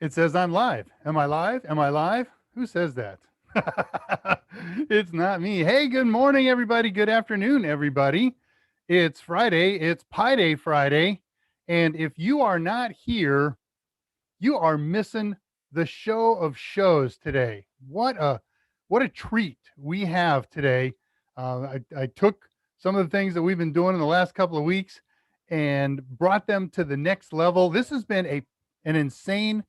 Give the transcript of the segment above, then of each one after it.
It says I'm live. Am I live? Am I live? Who says that? It's not me. Hey, good morning, everybody. Good afternoon, everybody. It's Friday. It's Pi Day Friday. And if you are not here, you are missing the show of shows today. What a treat we have today. I took some of the things that we've been doing in the last couple of weeks and brought them to the next level. This has been an insane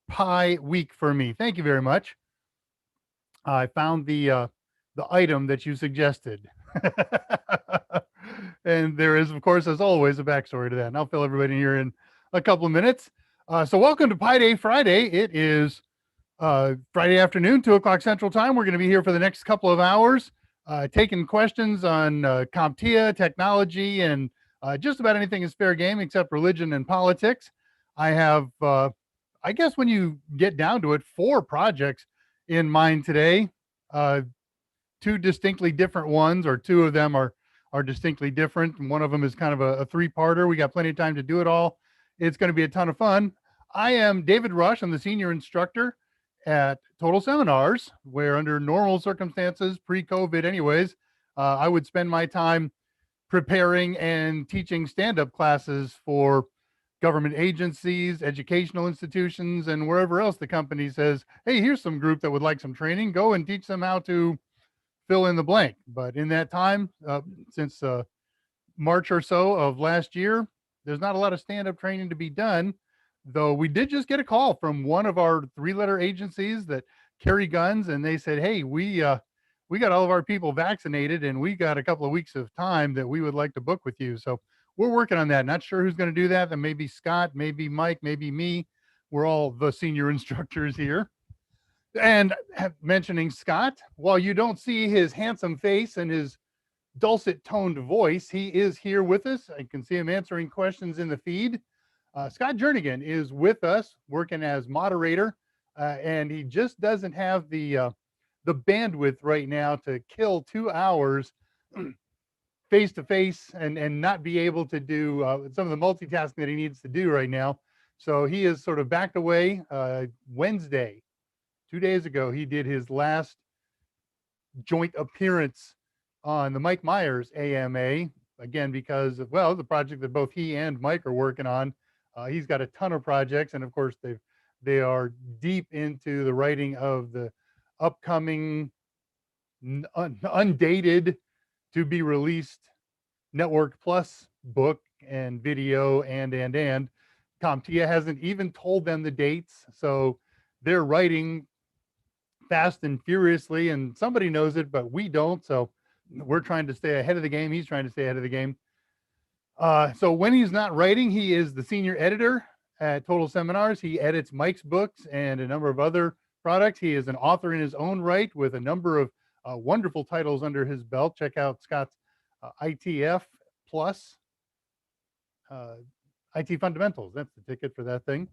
Pi week for me. Thank you very much. I found the item that you suggested. And there is, of course, as always, a backstory to that. And I'll fill everybody here in a couple of minutes. So welcome to Pi Day Friday. It is Friday afternoon, 2 o'clock Central Time. We're going to be here for the next couple of hours, taking questions on CompTIA, technology, and just about anything is fair game except religion and politics. I have, I guess when you get down to it, 4 projects in mind today. Two distinctly different ones, or 2 of them are distinctly different. And one of them is kind of a 3-parter. We got plenty of time to do it all. It's going to be a ton of fun. I am David Rush. I'm the senior instructor at Total Seminars, where under normal circumstances, pre-COVID anyways, I would spend my time preparing and teaching stand-up classes for government agencies, educational institutions, and wherever else the company says, hey, here's some group that would like some training. Go and teach them how to fill in the blank. But in that time, since March or so of last year, there's not a lot of stand-up training to be done, though we did just get a call from one of our 3-letter agencies that carry guns, and they said, hey, we got all of our people vaccinated, and we got a couple of weeks of time that we would like to book with you. So we're working on that. Not sure who's going to do that. That may be Scott, maybe Mike, maybe me. We're all the senior instructors here. And mentioning Scott, while you don't see his handsome face and his dulcet toned voice, he is here with us. I can see him answering questions in the feed. Scott Jernigan is with us working as moderator, and he just doesn't have the bandwidth right now to kill 2 hours face to face and not be able to do some of the multitasking that he needs to do right now. So he is sort of backed away. Wednesday, 2 days ago, he did his last joint appearance on the Mike Meyers AMA, again, because of, well, the project that both he and Mike are working on. He's got a ton of projects, and of course, they are deep into the writing of the upcoming undated to be released Network Plus book and video and CompTIA hasn't even told them the dates, so they're writing fast and furiously, and somebody knows it, but we don't. So we're trying to stay ahead of the game. He's trying to stay ahead of the game. So when he's not writing, he is the senior editor at Total Seminars. He edits Mike's books and a number of other products. He is an author in his own right with a number of wonderful titles under his belt. Check out Scott's ITF Plus, IT Fundamentals. That's the ticket for that thing,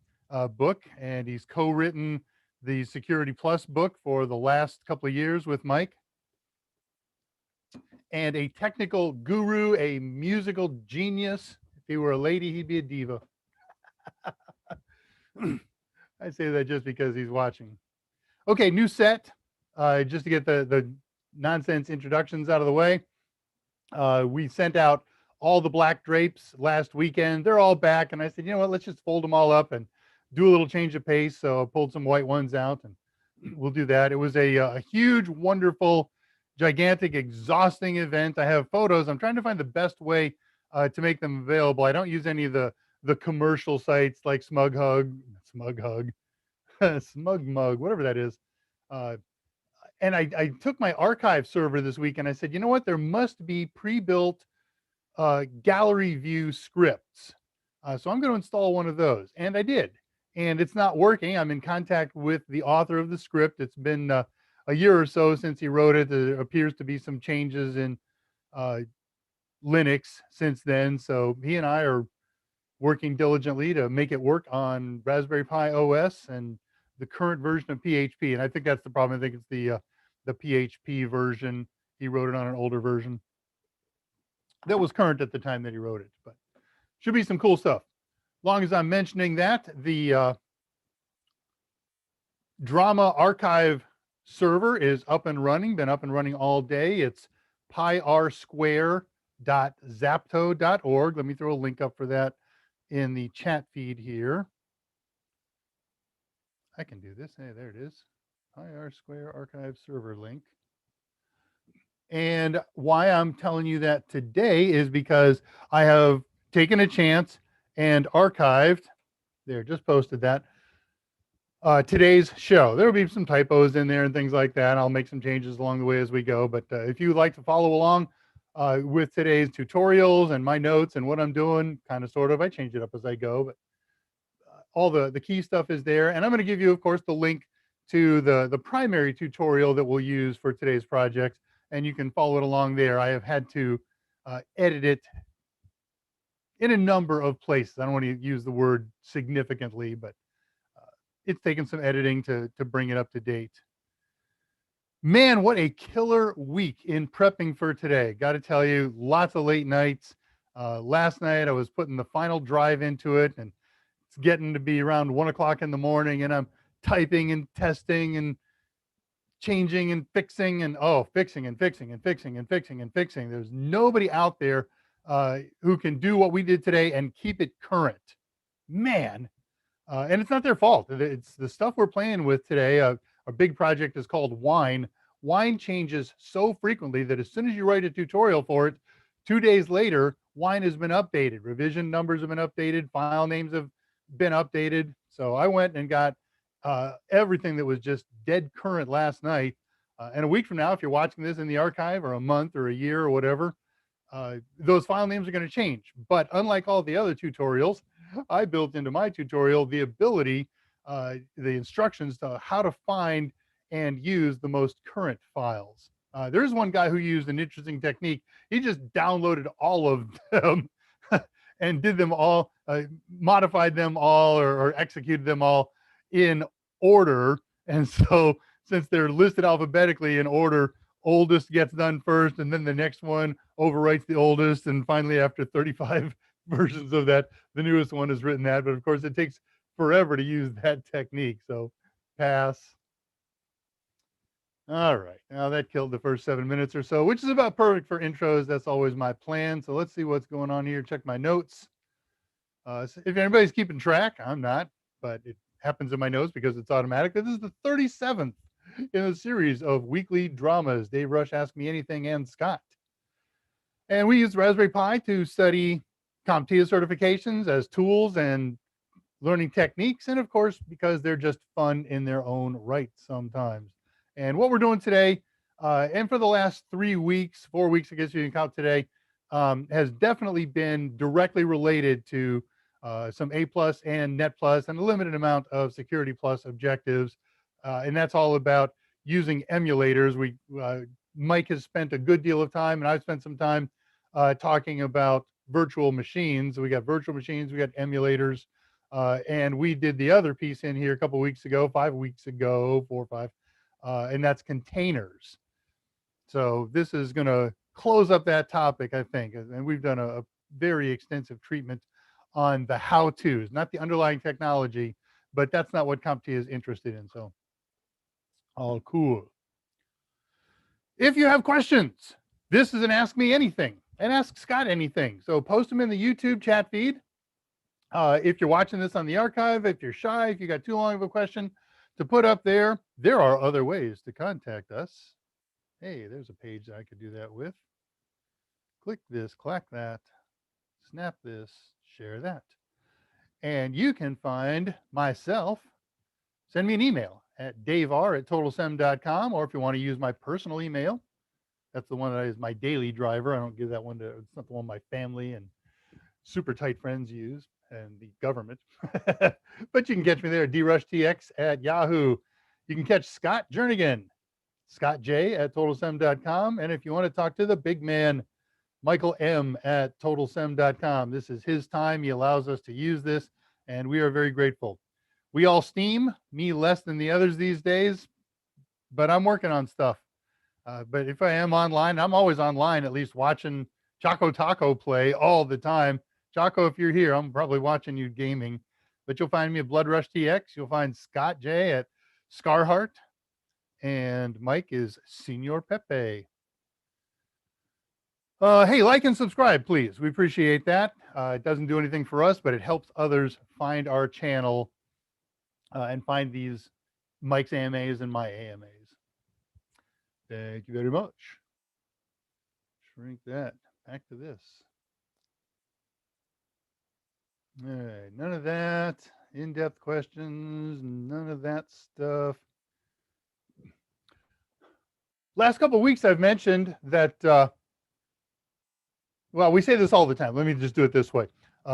book. And he's co-written the Security Plus book for the last couple of years with Mike. And a technical guru, a musical genius. If he were a lady, he'd be a diva. I say that just because he's watching. Okay, new set. Just to get the nonsense introductions out of the way. We sent out all the black drapes last weekend. They're all back. And I said, you know what, let's just fold them all up and do a little change of pace. So I pulled some white ones out, and we'll do that. It was a huge, wonderful, gigantic, exhausting event. I have photos. I'm trying to find the best way to make them available. I don't use any of the commercial sites like Smug Mug, whatever that is. And I took my archive server this week, and I said, you know what? There must be pre-built gallery view scripts. So I'm going to install one of those. And I did. And it's not working. I'm in contact with the author of the script. It's been a year or so since he wrote it. There appears to be some changes in Linux since then. So he and I are working diligently to make it work on Raspberry Pi OS and the current version of PHP. And I think that's the problem. I think it's the PHP version. He wrote it on an older version that was current at the time that he wrote it, but should be some cool stuff. Long as I'm mentioning that, the drama archive server is up and running, been up and running all day. It's pyrsquare.zapto.org. Let me throw a link up for that in the chat feed here. I can do this. Hey, there it is. pyrsquare archive server link. And why I'm telling you that today is because I have taken a chance and archived, there, just posted that, today's show. There will be some typos in there and things like that. I'll make some changes along the way as we go. But if you would like to follow along with today's tutorials and my notes and what I'm doing, kind of, sort of, I change it up as I go. But all the key stuff is there. And I'm going to give you, of course, the link to the primary tutorial that we'll use for today's project. And you can follow it along there. I have had to edit it in a number of places. I don't want to use the word significantly, but it's taken some editing to bring it up to date. Man, what a killer week in prepping for today. Got to tell you, lots of late nights. Last night I was putting the final drive into it, and it's getting to be around 1 o'clock in the morning, and I'm typing and testing and changing and fixing and fixing and fixing and fixing and fixing and fixing. There's nobody out there who can do what we did today and keep it current. Man. And it's not their fault. It's the stuff we're playing with today. Our big project is called Wine. Wine changes so frequently that as soon as you write a tutorial for it, 2 days later, Wine has been updated. Revision numbers have been updated. File names have been updated. So I went and got everything that was just dead current last night. And a week from now, if you're watching this in the archive, or a month or a year or whatever, those file names are going to change. But unlike all the other tutorials, I built into my tutorial the ability, the instructions to how to find and use the most current files. There's one guy who used an interesting technique. He just downloaded all of them and did them all, modified them all, or executed them all in order. And so since they're listed alphabetically in order, oldest gets done first, and then the next one overwrites the oldest, and finally, after 35 versions of that, the newest one has written that. But of course, it takes forever to use that technique. So pass. All right, now that killed the first 7 minutes or so, which is about perfect for intros. That's always my plan. So let's see what's going on here. Check my notes. If anybody's keeping track, I'm not, but it happens in my notes because it's automatic. This is the 37th in a series of weekly dramas. Dave Rush, Ask Me Anything, and Scott. And we use Raspberry Pi to study CompTIA certifications as tools and learning techniques, and of course, because they're just fun in their own right sometimes. And what we're doing today, and for the last 3 weeks, 4 weeks, I guess you can count today, has definitely been directly related to some A+ and Net+ and a limited amount of Security+ objectives. And that's all about using emulators. Mike has spent a good deal of time, and I've spent some time talking about virtual machines. We got virtual machines, we got emulators, and we did the other piece in here a couple weeks ago, 5 weeks ago, 4 or 5, and that's containers. So this is going to close up that topic, I think, and we've done a very extensive treatment on the how-tos, not the underlying technology, but that's not what CompTIA is interested in. So all cool. If you have questions, this is an Ask Me Anything and Ask Scott Anything. So post them in the YouTube chat feed. If you're watching this on the archive, if you're shy, if you got too long of a question to put up there, there are other ways to contact us. Hey, there's a page that I could do that with. Click this, clack that, snap this, share that. And you can find myself, send me an email at daver@totalsem.com, or if you want to use my personal email, that's the one that is my daily driver. I don't give that one to, it's not the one my family and super tight friends use and the government. But you can catch me there at drushtx@yahoo. You can catch Scott Jernigan, scottj@totalsem.com. And if you want to talk to the big man, Michael M. at totalsem.com. This is his time. He allows us to use this, and we are very grateful. We all steam, me less than the others these days, but I'm working on stuff. But if I am online, I'm always online, at least watching Choco Taco play all the time. Choco, if you're here, I'm probably watching you gaming. But you'll find me at Blood Rush TX. You'll find Scott J at Scarhart, and Mike is Senor Pepe. Hey, like and subscribe, please. We appreciate that. It doesn't do anything for us, but it helps others find our channel and find these Mike's AMAs and my AMAs. Thank you very much. Shrink that. Back to this. All right, none of that. In-depth questions, none of that stuff. Last couple of weeks, I've mentioned that, well, we say this all the time. Let me just do it this way.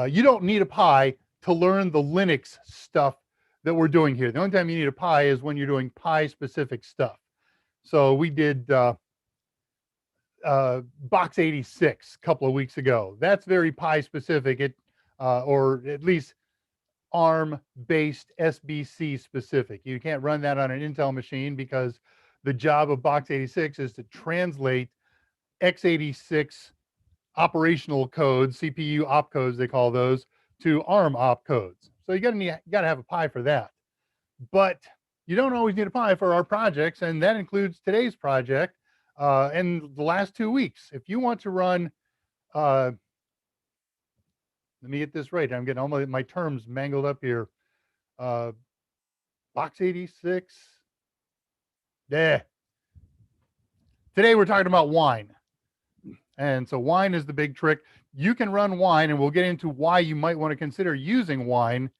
You don't need a Pi to learn the Linux stuff that we're doing here. The only time you need a Pi is when you're doing Pi-specific stuff. So we did Box 86 a couple of weeks ago. That's very Pi-specific, or at least ARM-based SBC specific. You can't run that on an Intel machine because the job of Box 86 is to translate x86 operational codes, CPU opcodes they call those, to ARM opcodes. So you got to have a Pi for that. But you don't always need a Pi for our projects, and that includes today's project and the last 2 weeks. If you want to run, let me get this right. I'm getting all my terms mangled up here. Box 86. Yeah. Today we're talking about wine. And so wine is the big trick. You can run wine, and we'll get into why you might want to consider using wine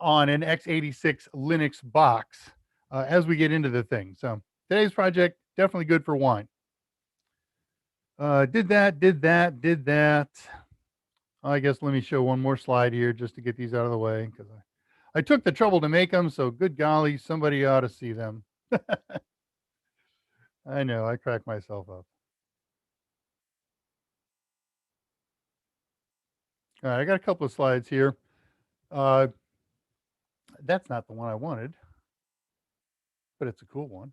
on an x86 Linux box as we get into the thing. So today's project, definitely good for wine. Did that. I guess let me show one more slide here just to get these out of the way, because I took the trouble to make them, so good golly, somebody ought to see them. I know, I crack myself up. All right, I got a couple of slides here. That's not the one I wanted, but it's a cool one.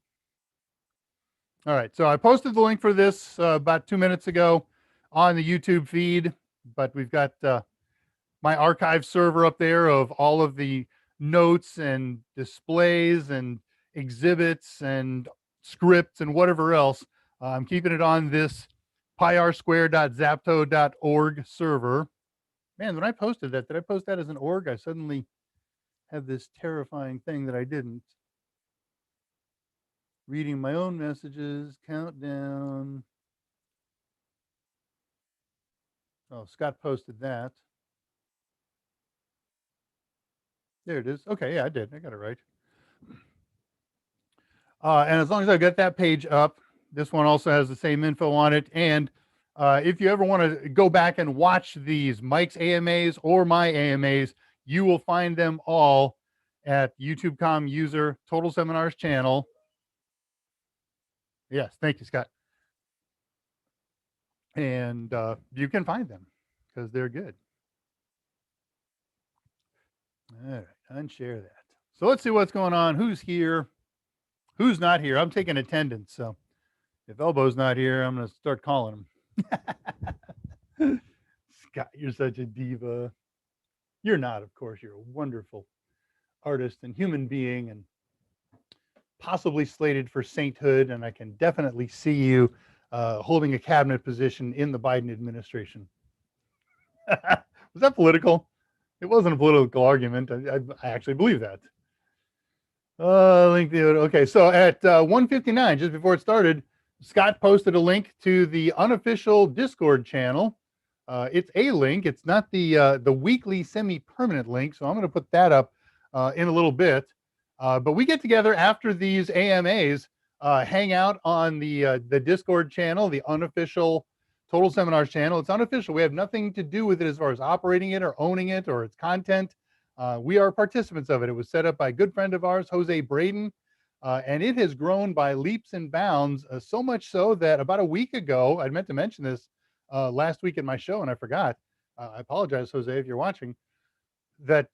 All right, so I posted the link for this about 2 minutes ago on the YouTube feed, but we've got my archive server up there of all of the notes and displays and exhibits and scripts and whatever else. I'm keeping it on this pyrsquare.zapto.org server. Man, when I posted that, did I post that as an org? I suddenly have this terrifying thing that I didn't. Reading my own messages, countdown. Oh, Scott posted that. There it is. Okay, yeah, I did. I got it right. And as long as I've got that page up, this one also has the same info on it. And if you ever want to go back and watch these Mike's AMAs or my AMAs, you will find them all at YouTube.com user Total Seminars channel. Yes, thank you, Scott. And you can find them because they're good. All right, unshare that. So let's see what's going on. Who's here? Who's not here? I'm taking attendance. So if Elbow's not here, I'm going to start calling him. Scott, you're such a diva. You're not, of course. You're a wonderful artist and human being and possibly slated for sainthood. And I can definitely see you holding a cabinet position in the Biden administration. Was that political? It wasn't a political argument. I actually believe that. Link the okay. So at 1:59, just before it started, Scott posted a link to the unofficial Discord channel. It's a link. It's not the weekly semi-permanent link. So I'm going to put that up in a little bit. But we get together after these AMAs, hang out on the Discord channel, the unofficial Total Seminars channel. It's unofficial. We have nothing to do with it as far as operating it or owning it or its content. We are participants of it. It was set up by a good friend of ours, Jose Braden, and it has grown by leaps and bounds, so much so that about a week ago, I meant to mention this last week in my show, and I forgot. I apologize, Jose, if you're watching, that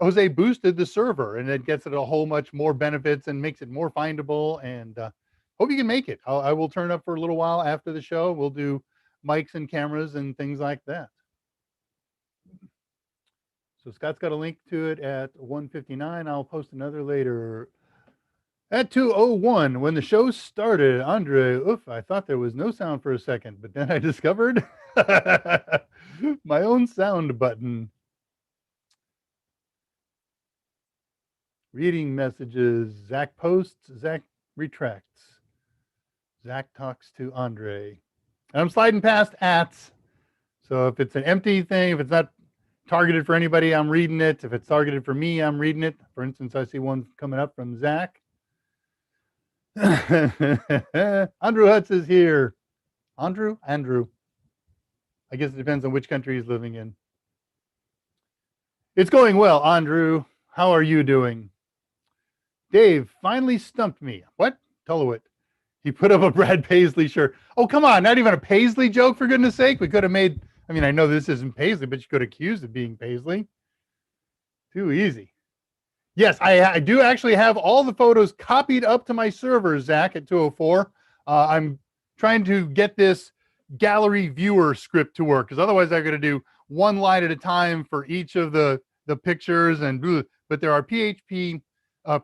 Jose boosted the server, and it gets it a whole much more benefits and makes it more findable, and hope you can make it. I will turn up for a little while after the show. We'll do mics and cameras and things like that. So Scott's got a link to it at 1:59. I'll post another later. At 2:01, when the show started, Andre, oof, I thought there was no sound for a second, but then I discovered my own sound button. Reading messages. Zach posts, Zach retracts. Zach talks to Andre. And I'm sliding past ats. So if it's an empty thing, if it's not targeted for anybody, I'm reading it. If it's targeted for me, I'm reading it. For instance, I see one coming up from Zach. Andrew Hutz is here. Andrew? Andrew. I guess it depends on which country he's living in. It's going well, Andrew. How are you doing? Dave finally stumped me. What? Tullowit. He put up a Brad Paisley shirt. Oh, come on. Not even a Paisley joke, for goodness sake. We could have made, I mean, I know this isn't Paisley, but you could accuse it being Paisley. Too easy. Yes, I do actually have all the photos copied up to my server, Zach, at 204. I'm trying to get this gallery viewer script to work, because otherwise I'm going to do one line at a time for each of the pictures. But there are PHP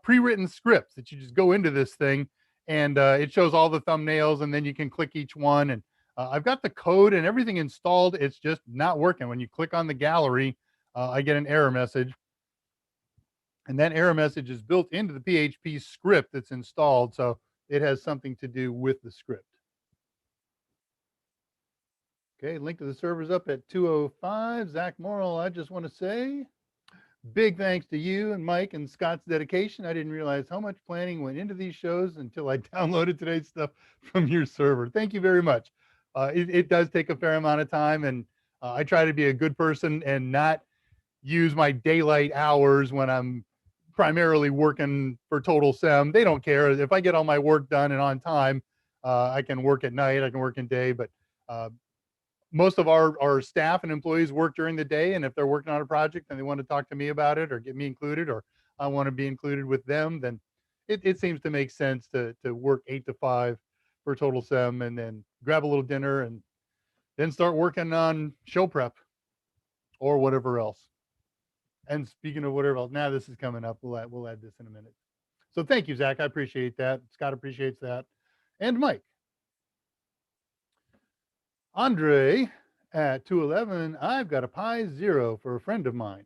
pre-written scripts that you just go into this thing, and it shows all the thumbnails, and then you can click each one. And I've got the code and everything installed. It's just not working. When you click on the gallery, I get an error message. And that error message is built into the PHP script that's installed. So it has something to do with the script. Okay, link to the servers up at 2:05. Zach Morrill, I just want to say big thanks to you and Mike and Scott's dedication. I didn't realize how much planning went into these shows until I downloaded today's stuff from your server. Thank you very much. It does take a fair amount of time, and I try to be a good person and not use my daylight hours when I'm primarily working for Total Sem. They don't care. If I get all my work done and on time, I can work at night, I can work in day, but most of our staff and employees work during the day. And if they're working on a project and they want to talk to me about it or get me included, or I want to be included with them, then it seems to make sense to work 8 to 5 for Total Sem, and then grab a little dinner and then start working on show prep or whatever else. And speaking of whatever else, now this is coming up. We'll add this in a minute. So thank you, Zach. I appreciate that. Scott appreciates that. And Mike. Andre at 211, I've got a Pi Zero for a friend of mine.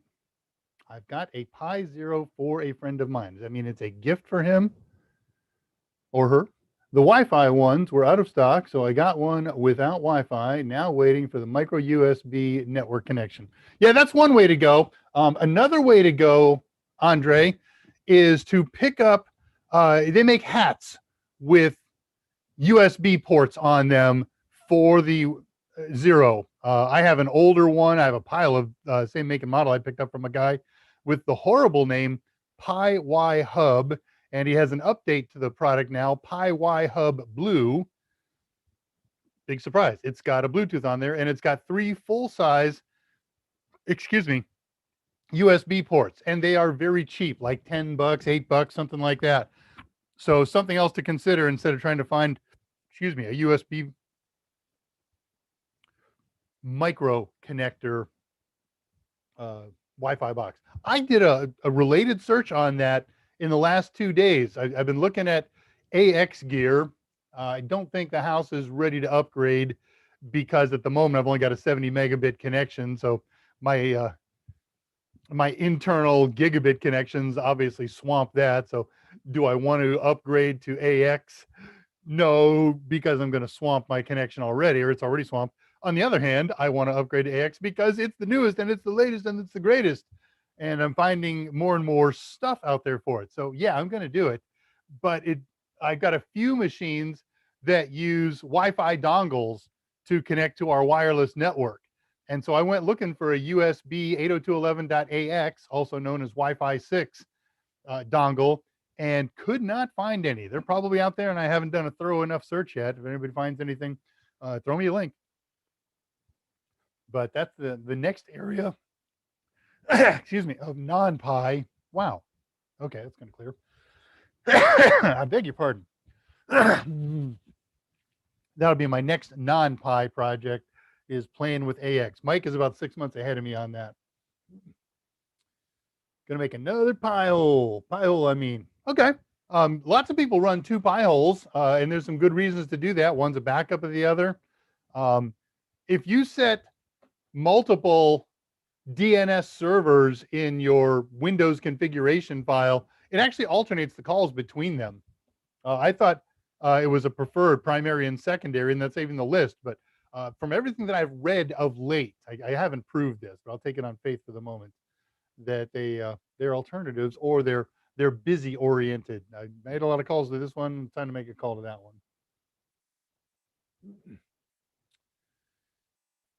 I've got a Pi Zero for a friend of mine. Does that mean it's a gift for him or her? The Wi-Fi ones were out of stock, so I got one without Wi-Fi, now waiting for the micro USB network connection. Yeah, that's one way to go. Another way to go, Andre, is to pick up, they make hats with USB ports on them for the Zero. I have an older one. I have a pile of same make and model I picked up from a guy with the horrible name PiY Hub, and he has an update to the product now, PiY Hub Blue. Big surprise. It's got a Bluetooth on there, and it's got 3 full-size, USB ports, and they are very cheap, like $10, $8, something like that. So something else to consider instead of trying to find, a USB micro connector Wi-Fi box. I did a related search on that in the last 2 days. I've been looking at AX gear. I don't think the house is ready to upgrade because at the moment I've only got a 70 megabit connection. So my my internal gigabit connections obviously swamp that. So do I want to upgrade to AX? No, because I'm going to swamp my connection already, or it's already swamped. On the other hand, I want to upgrade to AX because it's the newest and it's the latest and it's the greatest. And I'm finding more and more stuff out there for it. So yeah, I'm going to do it. But I've got a few machines that use Wi-Fi dongles to connect to our wireless network. And so I went looking for a USB 802.11.AX, also known as Wi-Fi 6 dongle, and could not find any. They're probably out there, and I haven't done a thorough enough search yet. If anybody finds anything, throw me a link. But that's the next area, of non-Pi. Wow. Okay, that's going to clear. I beg your pardon. That'll be my next non-Pi project, is playing with AX. Mike is about 6 months ahead of me on that. Gonna make another pie hole. Pie hole, I mean. Okay. Lots of people run two Pi holes, and there's some good reasons to do that. One's a backup of the other. Um, if you set multiple DNS servers in your Windows configuration file, it actually alternates the calls between them. I thought it was a preferred primary and secondary, and that's saving the list. But from everything that I've read of late, I haven't proved this, but I'll take it on faith for the moment that they're alternatives or they're busy oriented. I made a lot of calls to this one. Time to make a call to that one.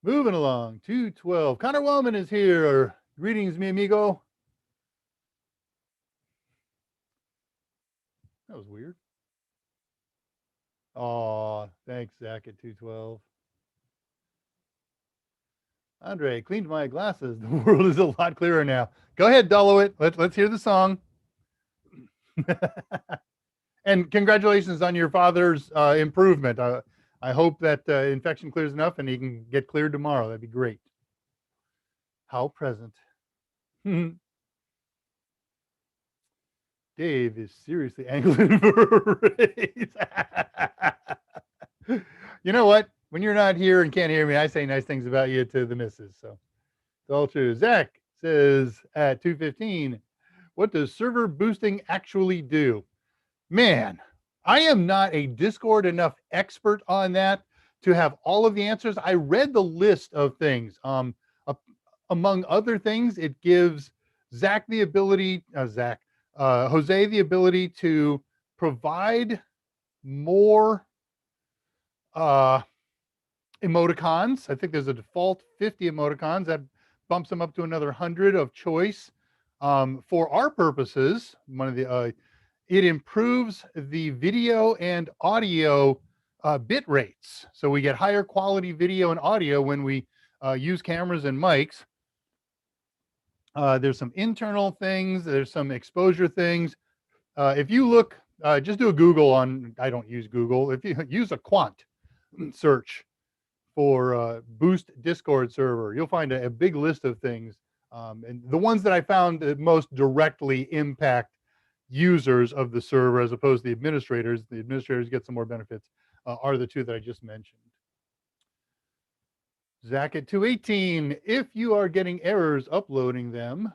Moving along, 212. Connor Wellman is here. Greetings, mi amigo. That was weird. Oh, thanks, Zach at 212. Andre, cleaned my glasses. The world is a lot clearer now. Go ahead, Dullo it. Let's hear the song. And congratulations on your father's improvement. I hope that infection clears enough and he can get cleared tomorrow. That'd be great. How present. Dave is seriously angling for a raise. You know what? When you're not here and can't hear me, I say nice things about you to the missus. So it's all true. Zach says at 2:15, what does server boosting actually do? Man, I am not a Discord enough expert on that to have all of the answers. I read the list of things. Among other things, it gives Zach the ability, Jose the ability to provide more emoticons. I think there's a default 50 emoticons that bumps them up to another 100 of choice. For our purposes, it improves the video and audio bit rates. So we get higher quality video and audio when we use cameras and mics. There's some internal things. There's some exposure things. If you look, just do a Google on, I don't use Google. If you use a quant search for Boost Discord server, you'll find a big list of things. And the ones that I found that most directly impact users of the server as opposed to the administrators get some more benefits, are the two that I just mentioned. Zach at 218, if you are getting errors uploading them,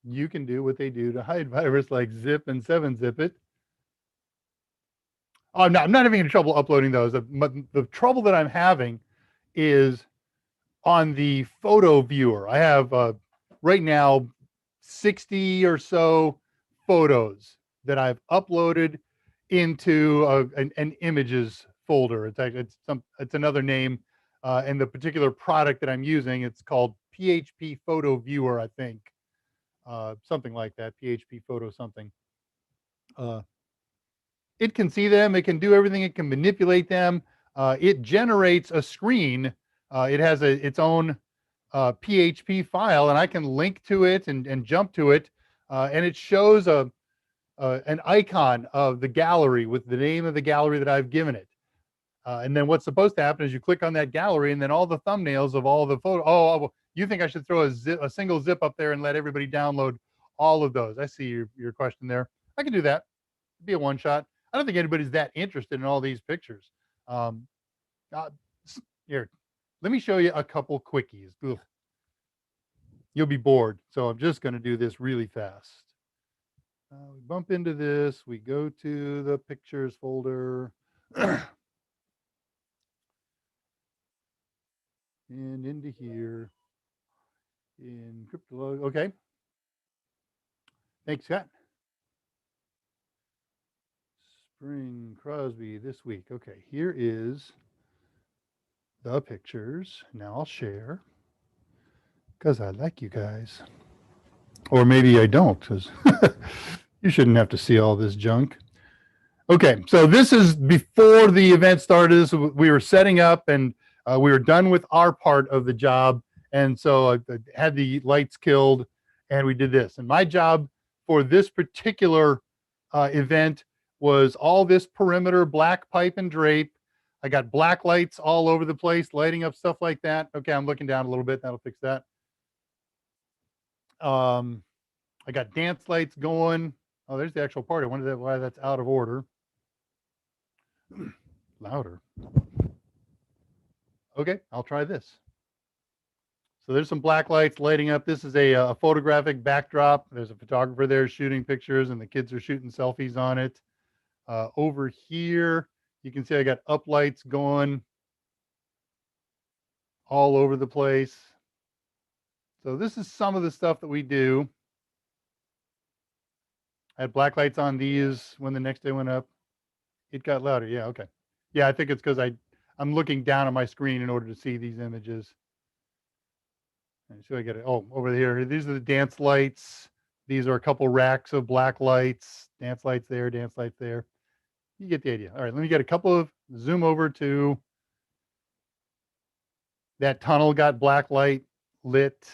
you can do what they do to hide virus like zip and 7-zip it. Oh, I'm not having any trouble uploading those. The trouble that I'm having is on the photo viewer. I have right now 60 or so photos that I've uploaded into an images folder. It's another name, and the particular product that I'm using, it's called PHP Photo Viewer, I think, something like that. PHP Photo something. It can see them. It can do everything. It can manipulate them. It generates a screen. It has its own PHP file, and I can link to it and jump to it, and it shows an icon of the gallery with the name of the gallery that I've given it. And then what's supposed to happen is you click on that gallery, and then all the thumbnails of all the photos. Oh, you think I should throw a single zip up there and let everybody download all of those? I see your question there. I can do that. It'd be a one shot. I don't think anybody's that interested in all these pictures. Here, let me show you a couple quickies. Ugh. You'll be bored, so I'm just going to do this really fast. We bump into this. We go to the pictures folder. And into here. In Cryptolog. Okay. Thanks, Scott. Spring Crosby this week. Okay, here is the pictures. Now I'll share because I like you guys. Or maybe I don't, because you shouldn't have to see all this junk. Okay, so this is before the event started. We were setting up, and we were done with our part of the job. And so I had the lights killed, and we did this. And my job for this particular event was all this perimeter black pipe and drape. I got black lights all over the place, lighting up stuff like that. Okay, I'm looking down a little bit. That'll fix that. I got dance lights going. Oh, there's the actual part. I wonder why that's out of order. Louder. Okay, I'll try this. So there's some black lights lighting up. This is a photographic backdrop. There's a photographer there shooting pictures, and the kids are shooting selfies on it. Over here, you can see I got up lights going all over the place. So this is some of the stuff that we do. I had black lights on these when the next day went up. It got louder. Yeah, okay. Yeah, I think it's because I'm looking down at my screen in order to see these images. And so I get it. Oh, over here. These are the dance lights. These are a couple racks of black lights. Dance lights there, dance lights there. You get the idea. All right, let me get a couple of zoom over to that tunnel got black light lit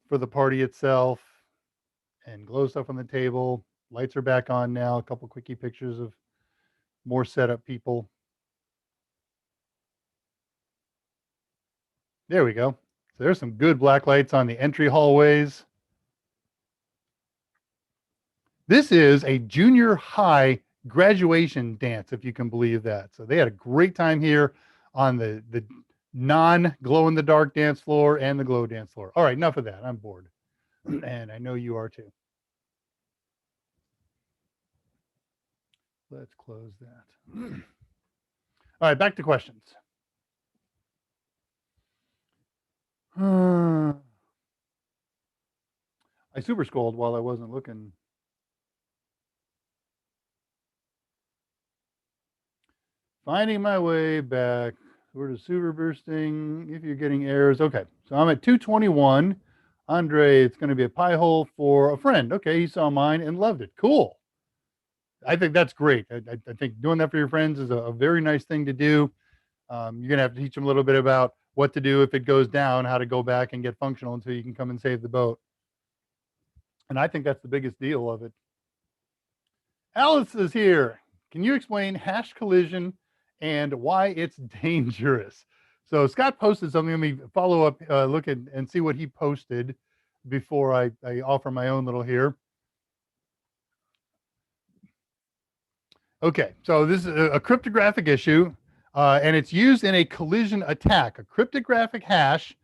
for the party itself and glow stuff on the table. Lights are back on now. A couple quickie pictures of more setup people. There we go. So there's some good black lights on the entry hallways. This is a junior high graduation dance, if you can believe that. So they had a great time here on the non glow in the dark dance floor and the glow dance floor. All right, enough of that. I'm bored. And I know you are too. Let's close that. All right, back to questions. I super scrolled while I wasn't looking. Finding my way back. Where to super bursting? If you're getting errors. Okay, so I'm at 221. Andre, it's going to be a pie hole for a friend. Okay, he saw mine and loved it. Cool. I think that's great. I think doing that for your friends is a very nice thing to do. You're going to have to teach them a little bit about what to do if it goes down, how to go back and get functional until you can come and save the boat. And I think that's the biggest deal of it. Alice is here. Can you explain hash collision and why it's dangerous? So Scott posted something. Let me follow up, look at and see what he posted before I offer my own little here. Okay, so this is a cryptographic issue, and it's used in a collision attack. A cryptographic hash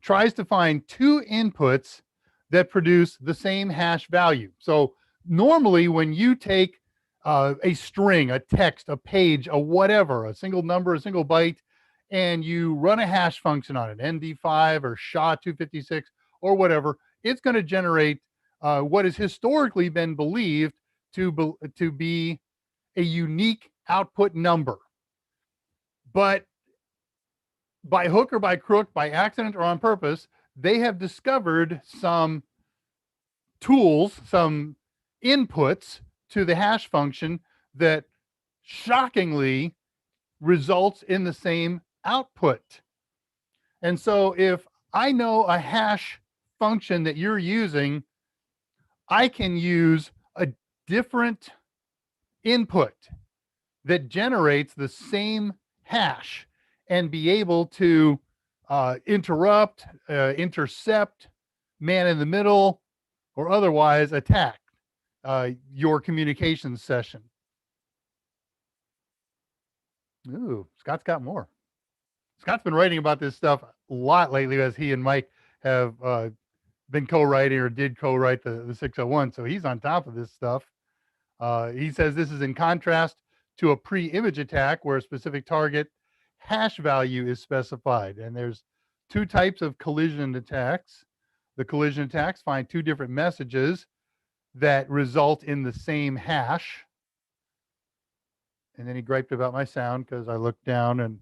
tries to find two inputs that produce the same hash value. So normally when you take a string, a text, a page, a whatever, a single number, a single byte, and you run a hash function on it, ND5 or SHA-256 or whatever, it's going to generate what has historically been believed to be a unique output number. But by hook or by crook, by accident or on purpose, they have discovered some tools, some inputs to the hash function that shockingly results in the same output. And so if I know a hash function that you're using, I can use a different input that generates the same hash and be able to interrupt, intercept, man in the middle, or otherwise attack your communications session. Ooh, Scott's got more. Scott's been writing about this stuff a lot lately as he and Mike have been co-writing or did co-write the 601. So he's on top of this stuff. He says this is in contrast to a pre-image attack where a specific target hash value is specified. And there's two types of collision attacks. The collision attacks find two different messages that result in the same hash. And then he griped about my sound because I looked down and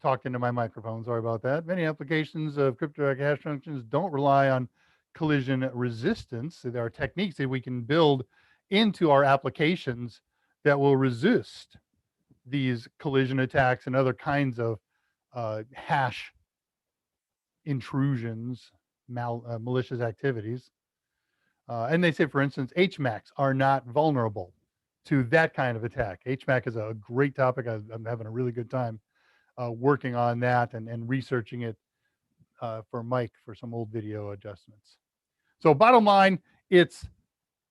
talked into my microphone. Sorry about that. Many applications of cryptographic hash functions don't rely on collision resistance. There are techniques that we can build into our applications that will resist these collision attacks and other kinds of hash intrusions, malicious activities. And they say, for instance, HMACs are not vulnerable to that kind of attack. HMAC is a great topic. I'm having a really good time working on that and researching it for Mike for some old video adjustments. So bottom line, it's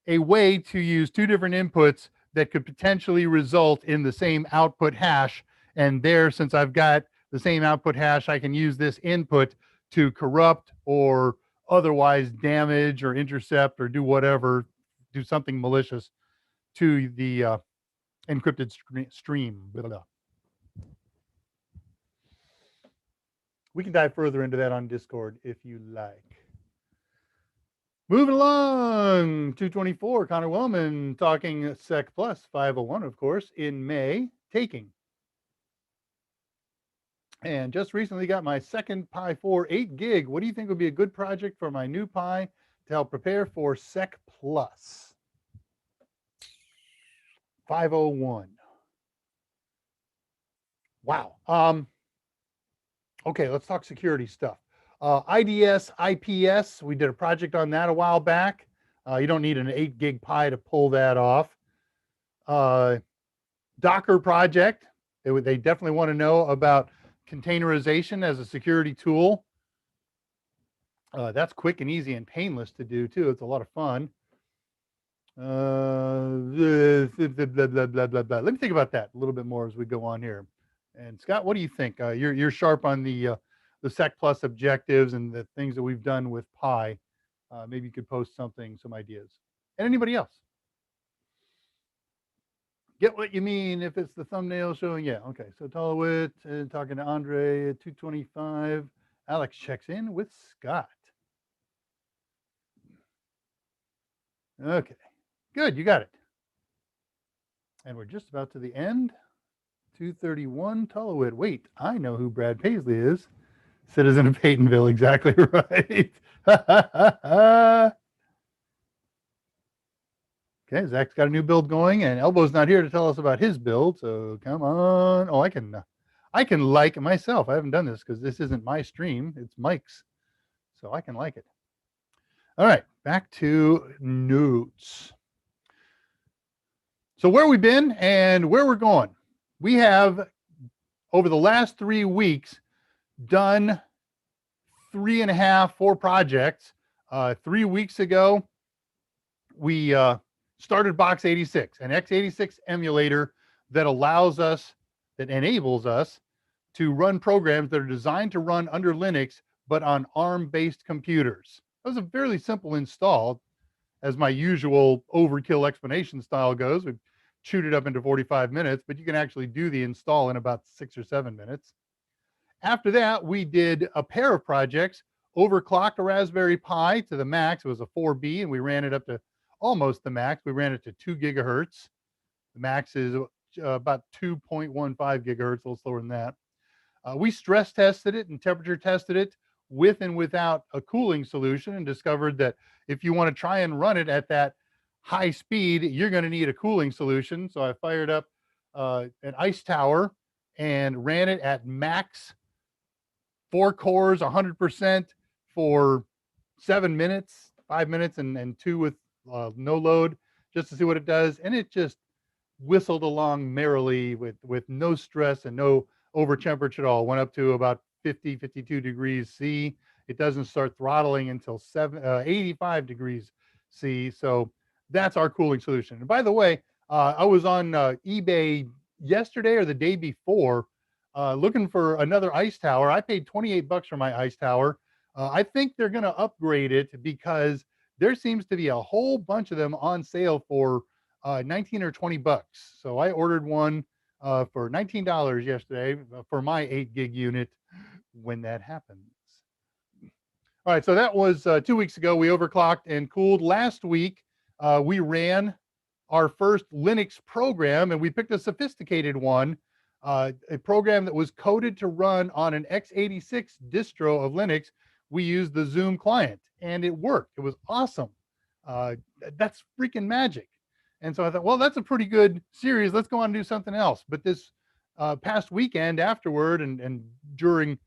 a way to use two different inputs that could potentially result in the same output hash. And there, since I've got the same output hash, I can use this input to corrupt or otherwise damage or intercept or do whatever, do something malicious to the encrypted stream. Blah, blah. We can dive further into that on Discord if you like. Moving along, 224, Connor Wellman talking Sec Plus 501, of course, in May, taking. And just recently got my second Pi 4 8 gig. What do you think would be a good project for my new Pi to help prepare for Sec Plus? 501. Wow. Okay, let's talk security stuff. IDS, IPS, we did a project on that a while back. You don't need an 8 gig Pi to pull that off. Docker project, they definitely want to know about containerization as a security tool. That's quick and easy and painless to do too. It's a lot of fun. Blah, blah, blah. Let me think about that a little bit more as we go on here. And Scott, what do you think? You're sharp on the Sec Plus objectives and the things that we've done with Pi. Maybe you could post some ideas. And anybody else? Get what you mean if it's the thumbnail showing. Yeah, okay. So Tolowit talking to Andre at 225. Alex checks in with Scott. Okay, good. You got it. And we're just about to the end. 231 Tolowit. Wait, I know who Brad Paisley is. Citizen of Peytonville. Exactly right. Okay, Zach's got a new build going, and Elbow's not here to tell us about his build, so come on. Oh, I can like it myself. I haven't done this because this isn't my stream. It's Mike's, so I can like it. All right, back to notes. So where we've been and where we're going. We have, over the last 3 weeks, done 3.5, 4 projects. 3 weeks ago, we started Box 86, an x86 emulator that enables us to run programs that are designed to run under Linux, but on ARM-based computers. That was a fairly simple install, as my usual overkill explanation style goes. We chewed it up into 45 minutes, but you can actually do the install in about 6 or 7 minutes. After that, we did a pair of projects, overclocked a Raspberry Pi to the max. It was a 4B, and we ran it up to almost the max. We ran it to 2 gigahertz. The max is about 2.15 gigahertz, a little slower than that. We stress tested it and temperature tested it with and without a cooling solution, and discovered that if you want to try and run it at that high speed, you're going to need a cooling solution. So I fired up an ice tower and ran it at max 4 cores, 100% for 7 minutes, 5 minutes, and 2 with no load, just to see what it does. And it just whistled along merrily with no stress and no over temperature at all. Went up to about 50, 52 degrees C. It doesn't start throttling until 85 degrees C. So that's our cooling solution. And by the way, I was on eBay yesterday or the day before looking for another ice tower. I paid $28 for my ice tower. I think they're going to upgrade it because there seems to be a whole bunch of them on sale for 19 or 20 bucks. So I ordered one for $19 yesterday for my 8 gig unit when that happens. All right, so that was 2 weeks ago. We overclocked and cooled. Last week, we ran our first Linux program, and we picked a sophisticated one, a program that was coded to run on an x86 distro of Linux. We used the Zoom client, and it worked. It was awesome. That's freaking magic. And so I thought, well, that's a pretty good series. Let's go on and do something else. But this past weekend afterward and during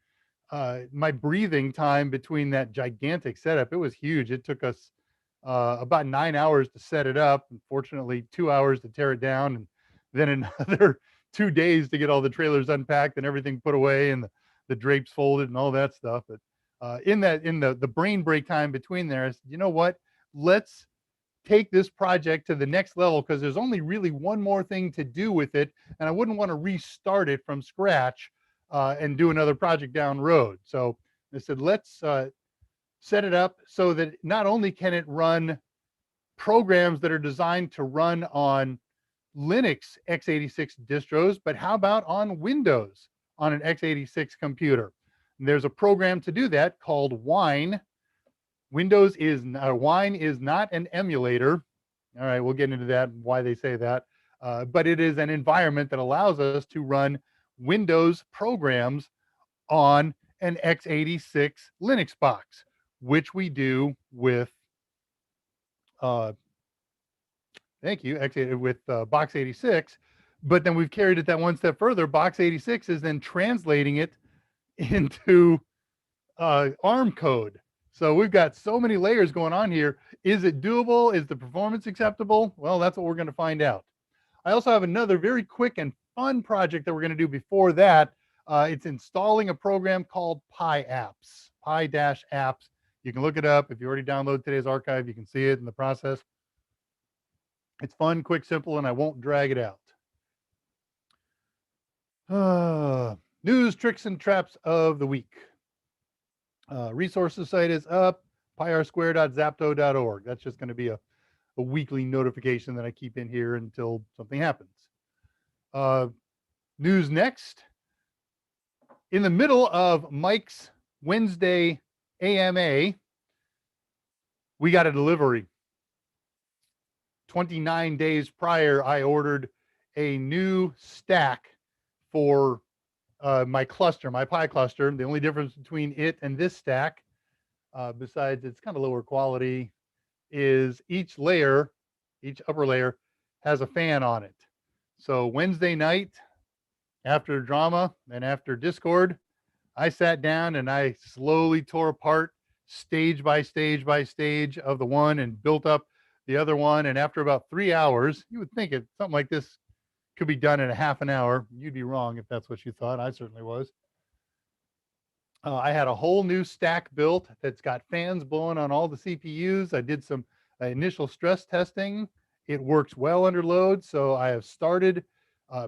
my breathing time between that gigantic setup, it was huge. It took us about 9 hours to set it up. Unfortunately, 2 hours to tear it down, and then another 2 days to get all the trailers unpacked and everything put away and the drapes folded and all that stuff. But in the brain break time between there, I said, you know what? Let's take this project to the next level because there's only really one more thing to do with it, and I wouldn't want to restart it from scratch and do another project down road. So I said, let's set it up so that not only can it run programs that are designed to run on Linux x86 distros, but how about on Windows on an x86 computer? And there's a program to do that called Wine. Wine is not an emulator. All right, we'll get into that, why they say that. But it is an environment that allows us to run Windows programs on an x86 Linux box, which we do with thank you, with Box 86. But then we've carried it that one step further. Box 86 is then translating it into ARM code. So we've got so many layers going on here. Is it doable? Is the performance acceptable? Well, that's what we're going to find out. I also have another very quick and fun project that we're going to do before that. It's installing a program called Pi-Apps, Pi-Apps. You can look it up. If you already downloaded today's archive, you can see it in the process. It's fun, quick, simple, and I won't drag it out. News, tricks, and traps of the week. Resources site is up, pirsquare.zapto.org. That's just going to be a weekly notification that I keep in here until something happens. News next. In the middle of Mike's Wednesday AMA, we got a delivery. 29 days prior, I ordered a new stack for my cluster, my Pi cluster. The only difference between it and this stack, besides it's kind of lower quality, is each upper layer has a fan on it. So Wednesday night, after drama and after Discord, I sat down and I slowly tore apart stage by stage by stage of the one and built up the other one. And after about 3 hours, you would think something like this could be done in a half an hour. You'd be wrong if that's what you thought. I certainly was. I had a whole new stack built that's got fans blowing on all the CPUs. I did some initial stress testing. It works well under load. So I have started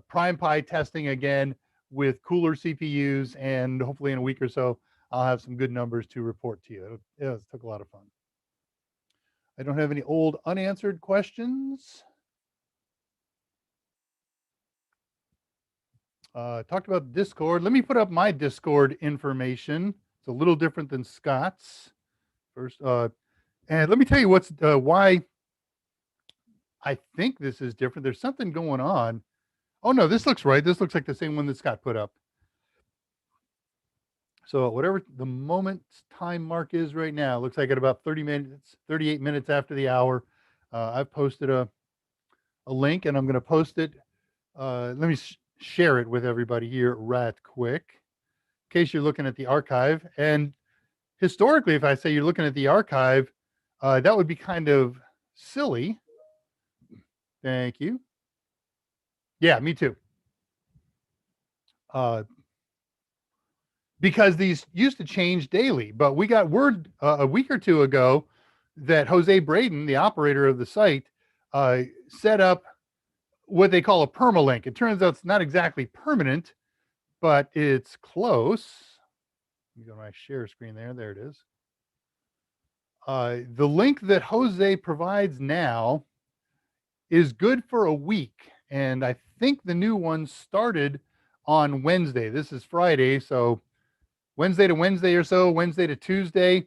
Prime Pi testing again with cooler CPUs, and hopefully in a week or so, I'll have some good numbers to report to you. It took a lot of fun. I don't have any old unanswered questions. Talked about Discord. Let me put up my Discord information. It's a little different than Scott's. First, and let me tell you why I think this is different. There's something going on. Oh no, this looks right. This looks like the same one that Scott put up. So whatever the moment time mark is right now, looks like at about 38 minutes after the hour, I've posted a link, and I'm going to post it. Let me share it with everybody here right quick, in case you're looking at the archive. And historically, if I say you're looking at the archive, that would be kind of silly. Thank you. Yeah, me too. Because these used to change daily, but we got word a week or two ago that Jose Braden, the operator of the site, set up what they call a permalink. It turns out it's not exactly permanent, but it's close. Let me go to my share screen there. There it is. The link that Jose provides now is good for a week, and I think the new one started on Wednesday. This is Friday, so Wednesday to Wednesday or so, Wednesday to Tuesday,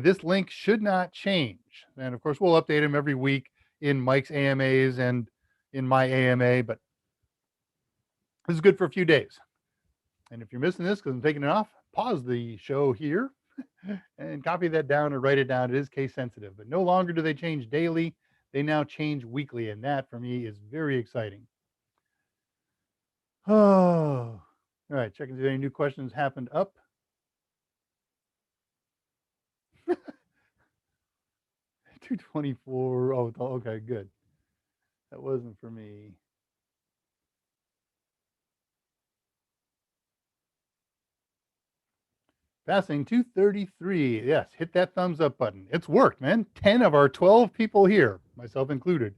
this link should not change. And of course, we'll update them every week in Mike's AMAs and in my AMA, but this is good for a few days. And if you're missing this because I'm taking it off, pause the show here and copy that down or write it down. It is case sensitive, but no longer do they change daily. They now change weekly, and that for me is very exciting. Oh, all right. Checking if any new questions happened up. 224. Oh, okay, good. That wasn't for me. Passing 233. Yes, hit that thumbs up button. It's worked, man. 10 of our 12 people here, myself included,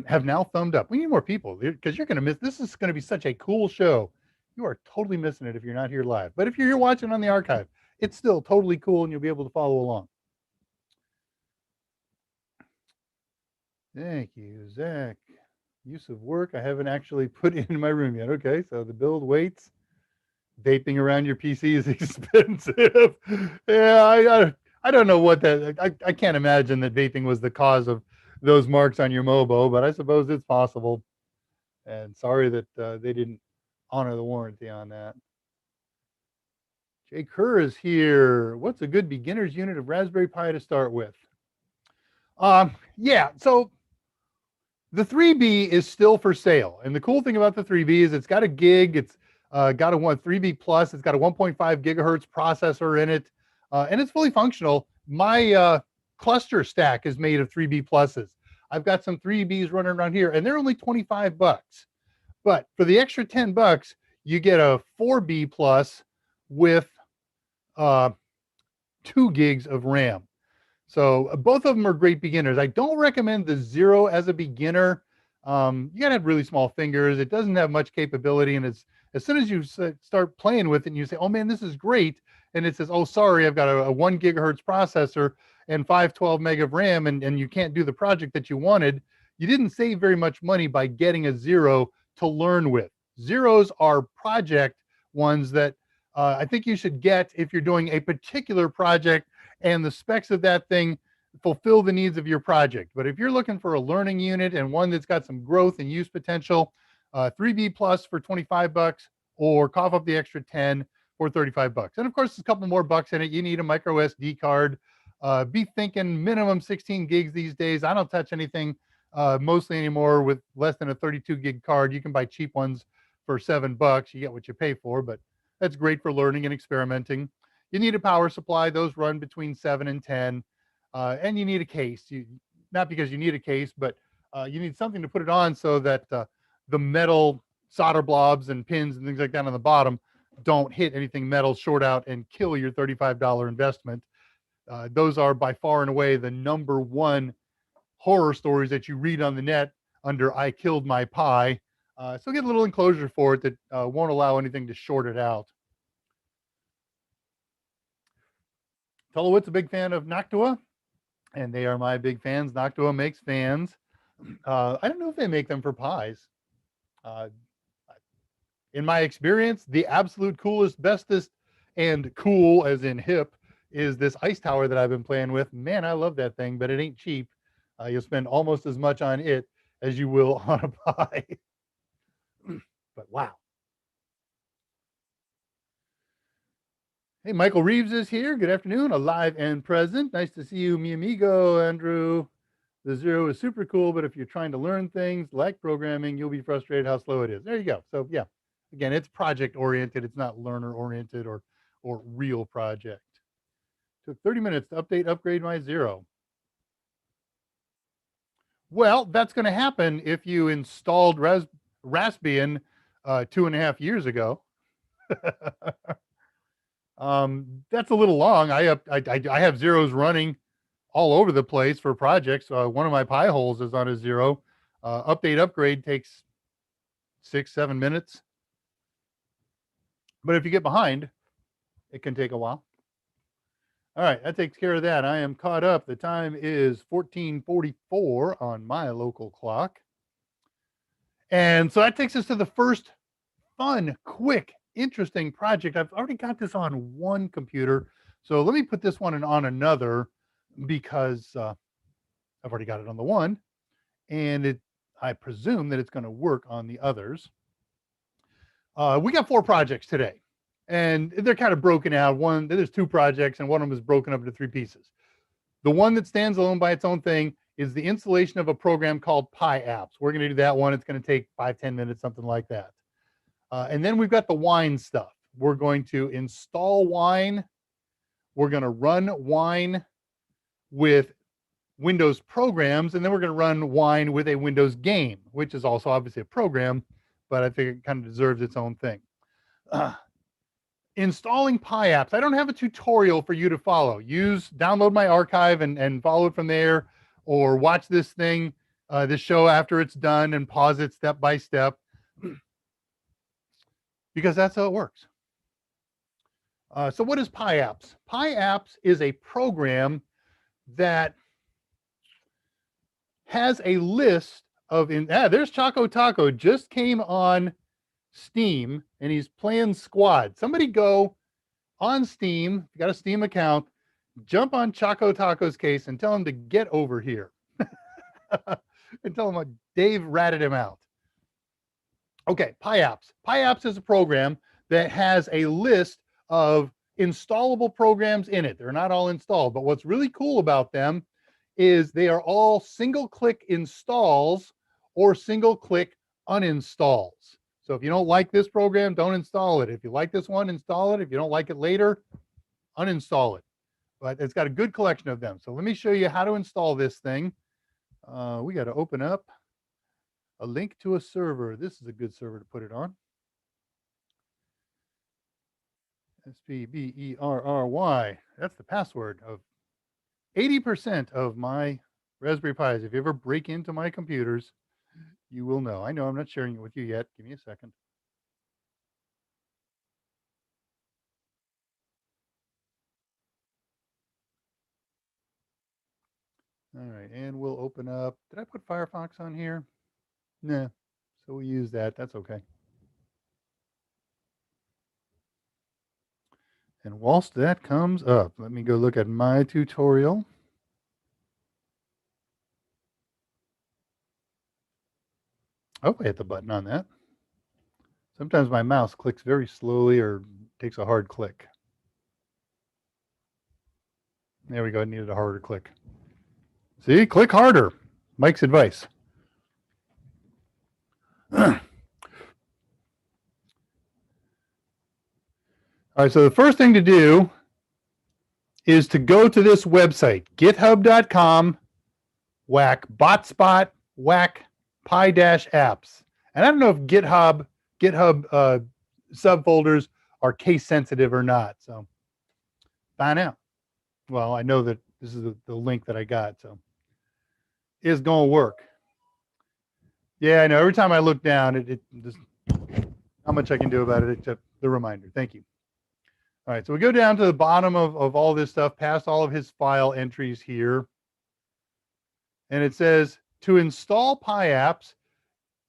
have now thumbed up. We need more people because you're going to miss. This is going to be such a cool show. You are totally missing it if you're not here live. But if you're here watching on the archive, it's still totally cool and you'll be able to follow along. Thank you, Zach. Use of work. I haven't actually put in my room yet. Okay, so the build waits. Vaping around your PC is expensive. Yeah, I don't know what that. I can't imagine that vaping was the cause of those marks on your Mobo, but I suppose it's possible. And sorry that they didn't honor the warranty on that. Jay Kerr is here. What's a good beginner's unit of Raspberry Pi to start with? Yeah, so the 3B is still for sale. And the cool thing about the 3B is it's got a gig. It's got a 3B plus. It's got a 1.5 gigahertz processor in it. And it's fully functional. My cluster stack is made of 3B pluses. I've got some 3Bs running around here, and they're only 25 bucks. But for the extra 10 bucks, you get a 4B plus with 2 gigs of RAM. So both of them are great beginners. I don't recommend the Zero as a beginner. You gotta have really small fingers. It doesn't have much capability, and it's as soon as you start playing with it and you say, "Oh man, this is great," and it says, "Oh, sorry, I've got a 1 gigahertz processor and 512 meg of RAM, and you can't do the project that you wanted," you didn't save very much money by getting a Zero to learn with. Zeros are project ones that I think you should get if you're doing a particular project and the specs of that thing fulfill the needs of your project. But if you're looking for a learning unit and one that's got some growth and use potential, 3B plus for 25 bucks or cough up the extra 10 for 35 bucks. And of course, there's a couple more bucks in it. You need a micro SD card. Be thinking minimum 16 gigs these days. I don't touch anything mostly anymore with less than a 32 gig card. You can buy cheap ones for $7. You get what you pay for, but that's great for learning and experimenting. You need a power supply. Those run between 7 and 10. And you need a case. Not because you need a case, but you need something to put it on so that the metal solder blobs and pins and things like that on the bottom don't hit anything metal, short out, and kill your $35 investment. Those are by far and away the number one horror stories that you read on the net under "I killed my Pi." So get a little enclosure for it that won't allow anything to short it out. Tulowit's a big fan of Noctua, and they are my big fans. Noctua makes fans. I don't know if they make them for Pis. In my experience, the absolute coolest, bestest, and cool as in hip is this ice tower that I've been playing with. Man, I love that thing, but it ain't cheap. You'll spend almost as much on it as you will on a Pi. But wow. Hey, Michael Reeves is here. Good afternoon, alive and present. Nice to see you, mi amigo, Andrew. The Zero is super cool, but if you're trying to learn things like programming, you'll be frustrated how slow it is. There you go. So yeah, again, it's project oriented. It's not learner oriented or real project. Took 30 minutes to update, upgrade my Zero. Well, that's going to happen if you installed Raspbian 2.5 years ago. That's a little long. I have Zeros running all over the place for projects. One of my Pi holes is on a Zero. Update upgrade takes 6-7 minutes. But if you get behind, it can take a while. All right, that takes care of that. I am caught up. The time is 14:44 on my local clock. And so that takes us to the first fun, quick, interesting project. I've already got this on one computer. So let me put this one on another because I've already got it on the one. And I presume that it's going to work on the others. We got 4 projects today. And they're kind of broken out. There's 2 projects, and one of them is broken up into 3 pieces. The one that stands alone by its own thing is the installation of a program called Pi Apps. We're going to do that one. It's going to take 5-10 minutes, something like that. And then we've got the Wine stuff. We're going to install Wine. We're going to run Wine with Windows programs, and then we're going to run Wine with a Windows game, which is also obviously a program, but I think it kind of deserves its own thing. installing Pi apps. I don't have a tutorial for you to follow. Download my archive and follow it from there, or watch this thing, this show after it's done and pause it step by step, because that's how it works. So what is Pi apps? Pi apps is a program that has a list of, there's Choco Taco, just came on Steam and he's playing Squad. Somebody go on Steam, if you got a Steam account, jump on Choco Taco's case and tell him to get over here. And tell him Dave ratted him out. Okay, Pi apps. Pi apps is a program that has a list of installable programs in it. They're not all installed, but what's really cool about them is they are all single-click installs or single-click uninstalls. So if you don't like this program, don't install it. If you like this one, install it. If you don't like it later, uninstall it. But it's got a good collection of them. So let me show you how to install this thing. We got to open up a link to a server. This is a good server to put it on. SPBERRY. That's the password of 80% of my Raspberry Pis. If you ever break into my computers, you will know. I know I'm not sharing it with you yet. Give me a second. All right, and we'll open up. Did I put Firefox on here? Nah, so we use that. That's okay. And whilst that comes up, let me go look at my tutorial. Oh, I hit the button on that. Sometimes my mouse clicks very slowly or takes a hard click. There we go. I needed a harder click. See, click harder. Mike's advice. All right, so the first thing to do is to go to this website, github.com, whack botspot, whack pi-apps. And I don't know if GitHub subfolders are case sensitive or not. So find out. Well, I know that this is the link that I got, so it's going to work. Yeah, I know. Every time I look down, it just, not much I can do about it except the reminder. Thank you. All right, so we go down to the bottom of all this stuff, past all of his file entries here. And it says, to install Pi apps,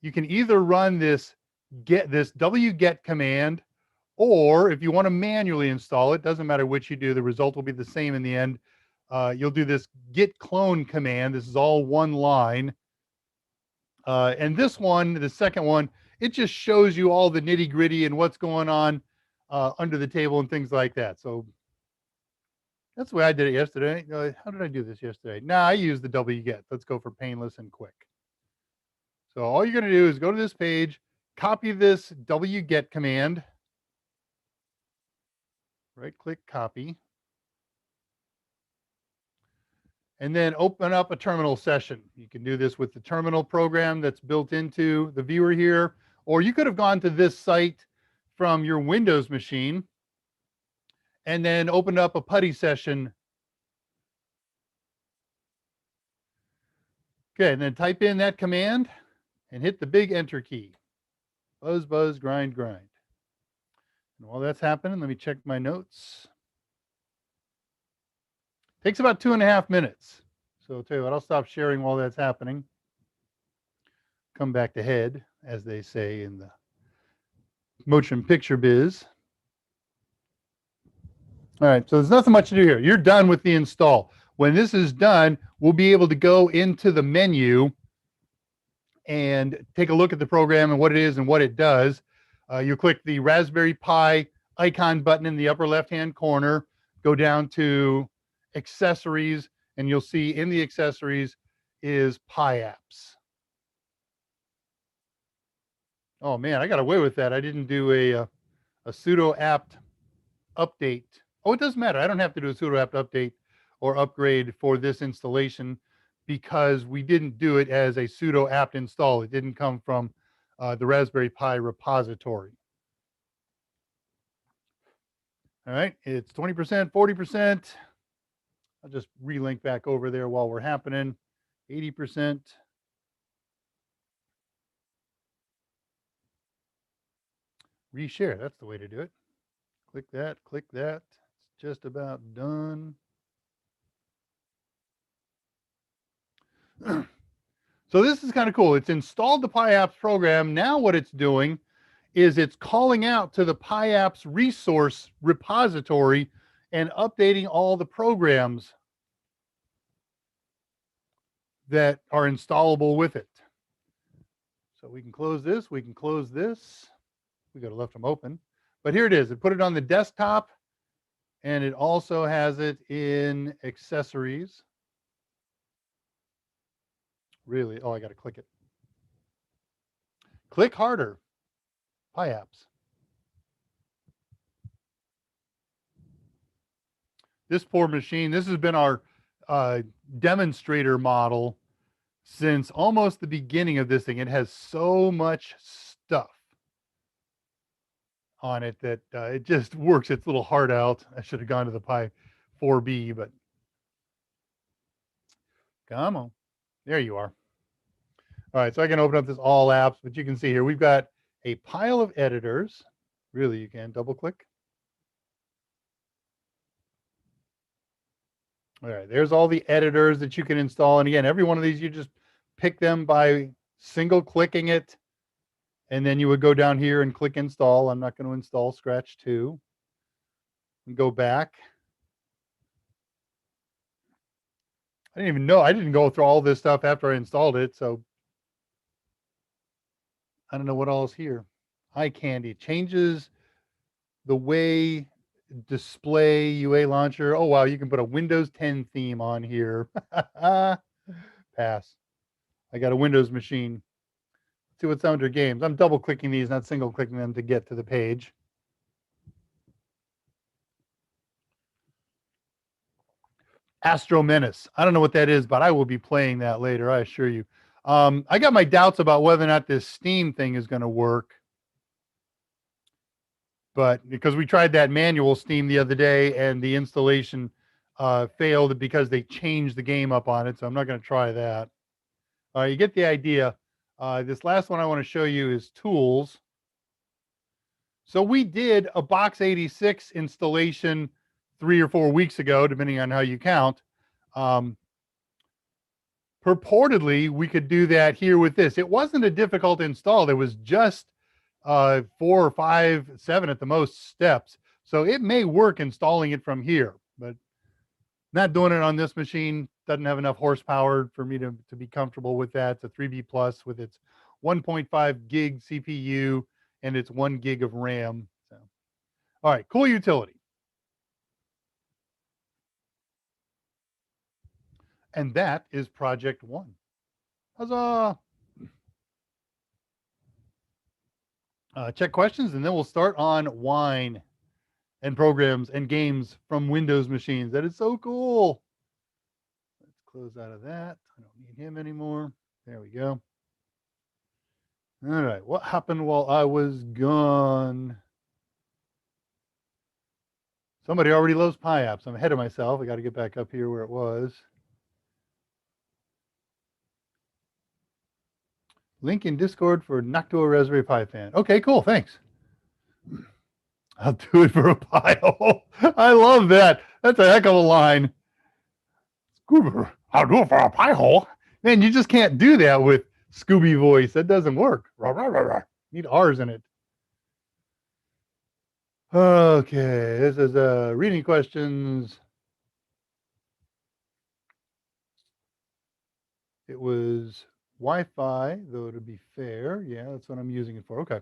you can either run this wget command, or if you want to manually install it, doesn't matter which you do, the result will be the same in the end. You'll do this git clone command. This is all one line. And this one, the second one, it just shows you all the nitty gritty and what's going on under the table and things like that. So that's the way I did it yesterday. How did I do this yesterday? I used the wget. Let's go for painless and quick. So all you're going to do is go to this page, copy this wget command, right-click copy, and then open up a terminal session. You can do this with the terminal program that's built into the viewer here, or you could have gone to this site from your Windows machine and then opened up a putty session. Okay, and then type in that command and hit the big enter key. Buzz, buzz, grind, grind. And while that's happening, let me check my notes. Takes about 2.5 minutes. So I'll tell you what, I'll stop sharing while that's happening. Come back to head, as they say in the motion picture biz. All right, so there's nothing much to do here. You're done with the install. When this is done, we'll be able to go into the menu and take a look at the program and what it is and what it does. You click the Raspberry Pi icon button in the upper left-hand corner, go down to accessories, and you'll see in the accessories is Pi apps. Oh man, I got away with that. I didn't do a sudo apt update. Oh, it doesn't matter. I don't have to do a sudo apt update or upgrade for this installation because we didn't do it as a sudo apt install. It didn't come from the Raspberry Pi repository. All right, it's 20%, 40%. I'll just relink back over there while we're happening. 80%. Reshare, that's the way to do it. Click that, click that. It's just about done. So this is kind of cool. It's installed the PyApps program. Now what it's doing is it's calling out to the PyApps resource repository and updating all the programs that are installable with it. So we can close this, we can close this. We could have left them open, but here it is. It put it on the desktop, and it also has it in accessories. Really? Oh, I got to click it. Click harder. PyApps. This poor machine, this has been our demonstrator model since almost the beginning of this thing. It has so much stuff on it that it just works its little heart out. I should have gone to the Pi 4B, but come on. There you are. All right, so I can open up this all apps, but you can see here we've got a pile of editors. Really, you can double click. All right, there's all the editors that you can install. And again, every one of these, you just pick them by single clicking it. And then you would go down here and click install. I'm not going to install Scratch 2. And go back. I didn't even know. I didn't go through all this stuff after I installed it. So I don't know what all is here. Eye candy changes the way display UA launcher. Oh, wow. You can put a Windows 10 theme on here. Pass. I got a Windows machine. Let's see what's under games. I'm double clicking these, not single clicking them to get to the page. Astro Menace. I don't know what that is, but I will be playing that later, I assure you. I got my doubts about whether or not this Steam thing is going to work. But because we tried that manual Steam the other day and the installation failed because they changed the game up on it. So I'm not going to try that. You get the idea. This last one I want to show you is tools. So we did a Box 86 installation 3 or 4 weeks ago, depending on how you count. Purportedly, we could do that here with this. It wasn't a difficult install. There was just 4 or 5, 7 at the most steps. So it may work installing it from here, but not doing it on this machine. Doesn't have enough horsepower for me to be comfortable with that. It's a 3B Plus with its 1.5 gig CPU and it's 1 gig of RAM. So, all right, cool utility. And that is project 1. Huzzah! Check questions, and then we'll start on wine and programs and games from Windows machines. That is so cool. Let's close out of that. I don't need him anymore. There we go. All right, what happened while I was gone? Somebody already loves PyApps. I'm ahead of myself. I got to get back up here where it was. Link in Discord for Noctua Raspberry Pi fan. Okay, cool. Thanks. I'll do it for a pile. I love that. That's a heck of a line. Scooby, I'll do it for a pie hole. Man, you just can't do that with Scooby voice. That doesn't work. Need R's in it. Okay, this is reading questions. It was Wi-Fi, though, to be fair. Yeah, that's what I'm using it for. Okay.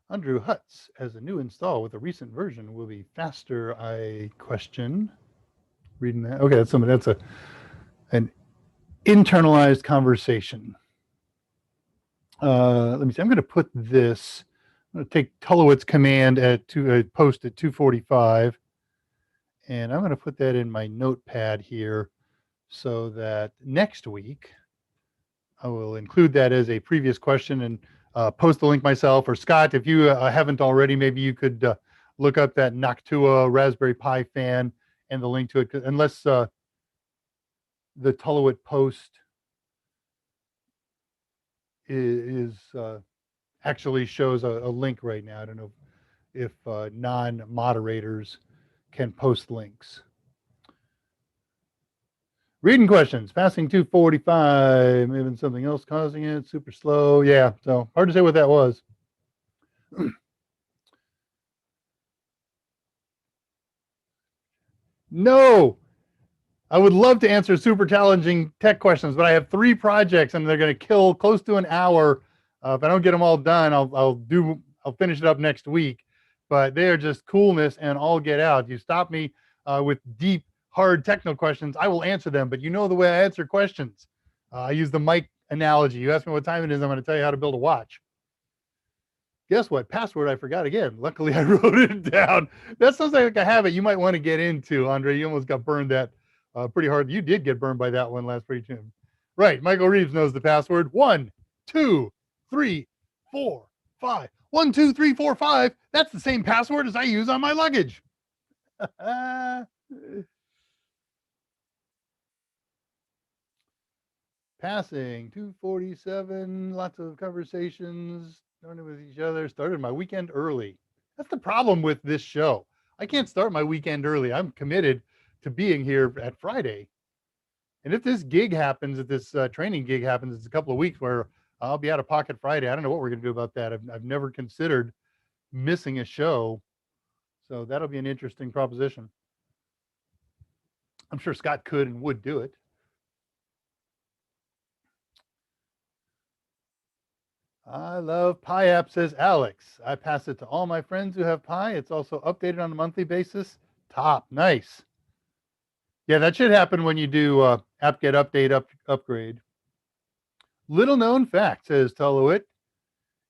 Andrew Hutz as a new install with a recent version will be faster, I question. Reading that. Okay, that's something. That's an internalized conversation. Let me see. I'm going to put this. I'm going to take Tulowit's command at post at 2:45, and I'm going to put that in my notepad here so that next week I will include that as a previous question. And post the link myself. Or Scott, if you haven't already, maybe you could look up that Noctua Raspberry Pi fan and the link to it, unless the Tullowit post is actually shows a link right now. I don't know if non-moderators can post links. Reading questions. Passing 245. Maybe something else causing it. Super slow. Yeah, so hard to say what that was. No, I would love to answer super challenging tech questions, but I have 3 projects and they're going to kill close to an hour. If I don't get them all done, I'll finish it up next week. But they are just coolness and all get out. You stop me with deep, hard technical questions, I will answer them. But you know the way I answer questions. I use the mic analogy. You ask me what time it is, I'm going to tell you how to build a watch. Guess what? Password I forgot again. Luckily, I wrote it down. That sounds like a habit you might want to get into, Andre. You almost got burned that pretty hard. You did get burned by that one last pretty soon. Right. Michael Reeves knows the password. 1, 2, 3, 4, 5. 1, 2, 3, 4, 5. That's the same password as I use on my luggage. Passing 247. Lots of conversations. Starting with each other. Started my weekend early. That's the problem with this show. I can't start my weekend early. I'm committed to being here at Friday. And if this gig happens, if this training gig happens, it's a couple of weeks where I'll be out of pocket Friday. I don't know what we're going to do about that. I've never considered missing a show. So that'll be an interesting proposition. I'm sure Scott could and would do it. I love Pi app, says Alex. I pass it to all my friends who have Pi. It's also updated on a monthly basis. Top. Nice. Yeah, that should happen when you do app get update upgrade. Little known fact, says Tullowit.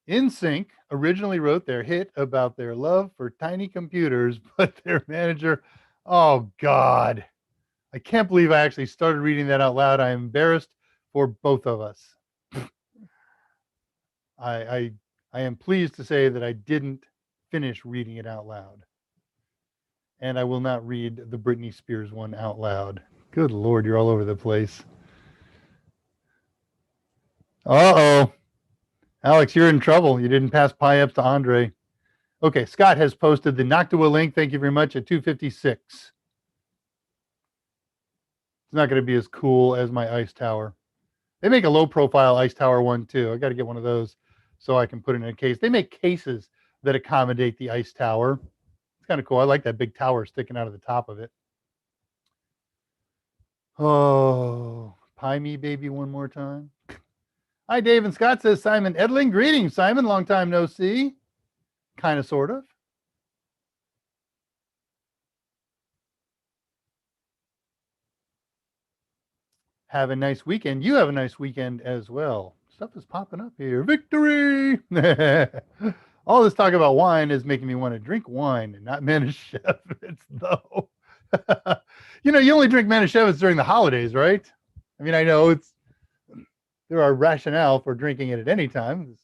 InSync originally wrote their hit about their love for tiny computers, but their manager, oh God. I can't believe I actually started reading that out loud. I'm embarrassed for both of us. I am pleased to say that I didn't finish reading it out loud. And I will not read the Britney Spears one out loud. Good Lord, you're all over the place. Uh-oh. Alex, you're in trouble. You didn't pass Pi ups to Andre. Okay, Scott has posted the Noctua link. Thank you very much at 256. It's not going to be as cool as my ice tower. They make a low profile ice tower one too. I got to get one of those so I can put it in a case. They make cases that accommodate the ice tower. It's kind of cool. I like that big tower sticking out of the top of it. Oh, pie me, baby, one more time. Hi, Dave and Scott, says Simon Edling. Greetings, Simon. Long time no see. Kind of, sort of. Have a nice weekend. You have a nice weekend as well. Stuff is popping up here. Victory! All this talk about wine is making me want to drink wine and not Manischewitz, though. You only drink Manischewitz during the holidays, right? I mean, I know there are rationale for drinking it at any time.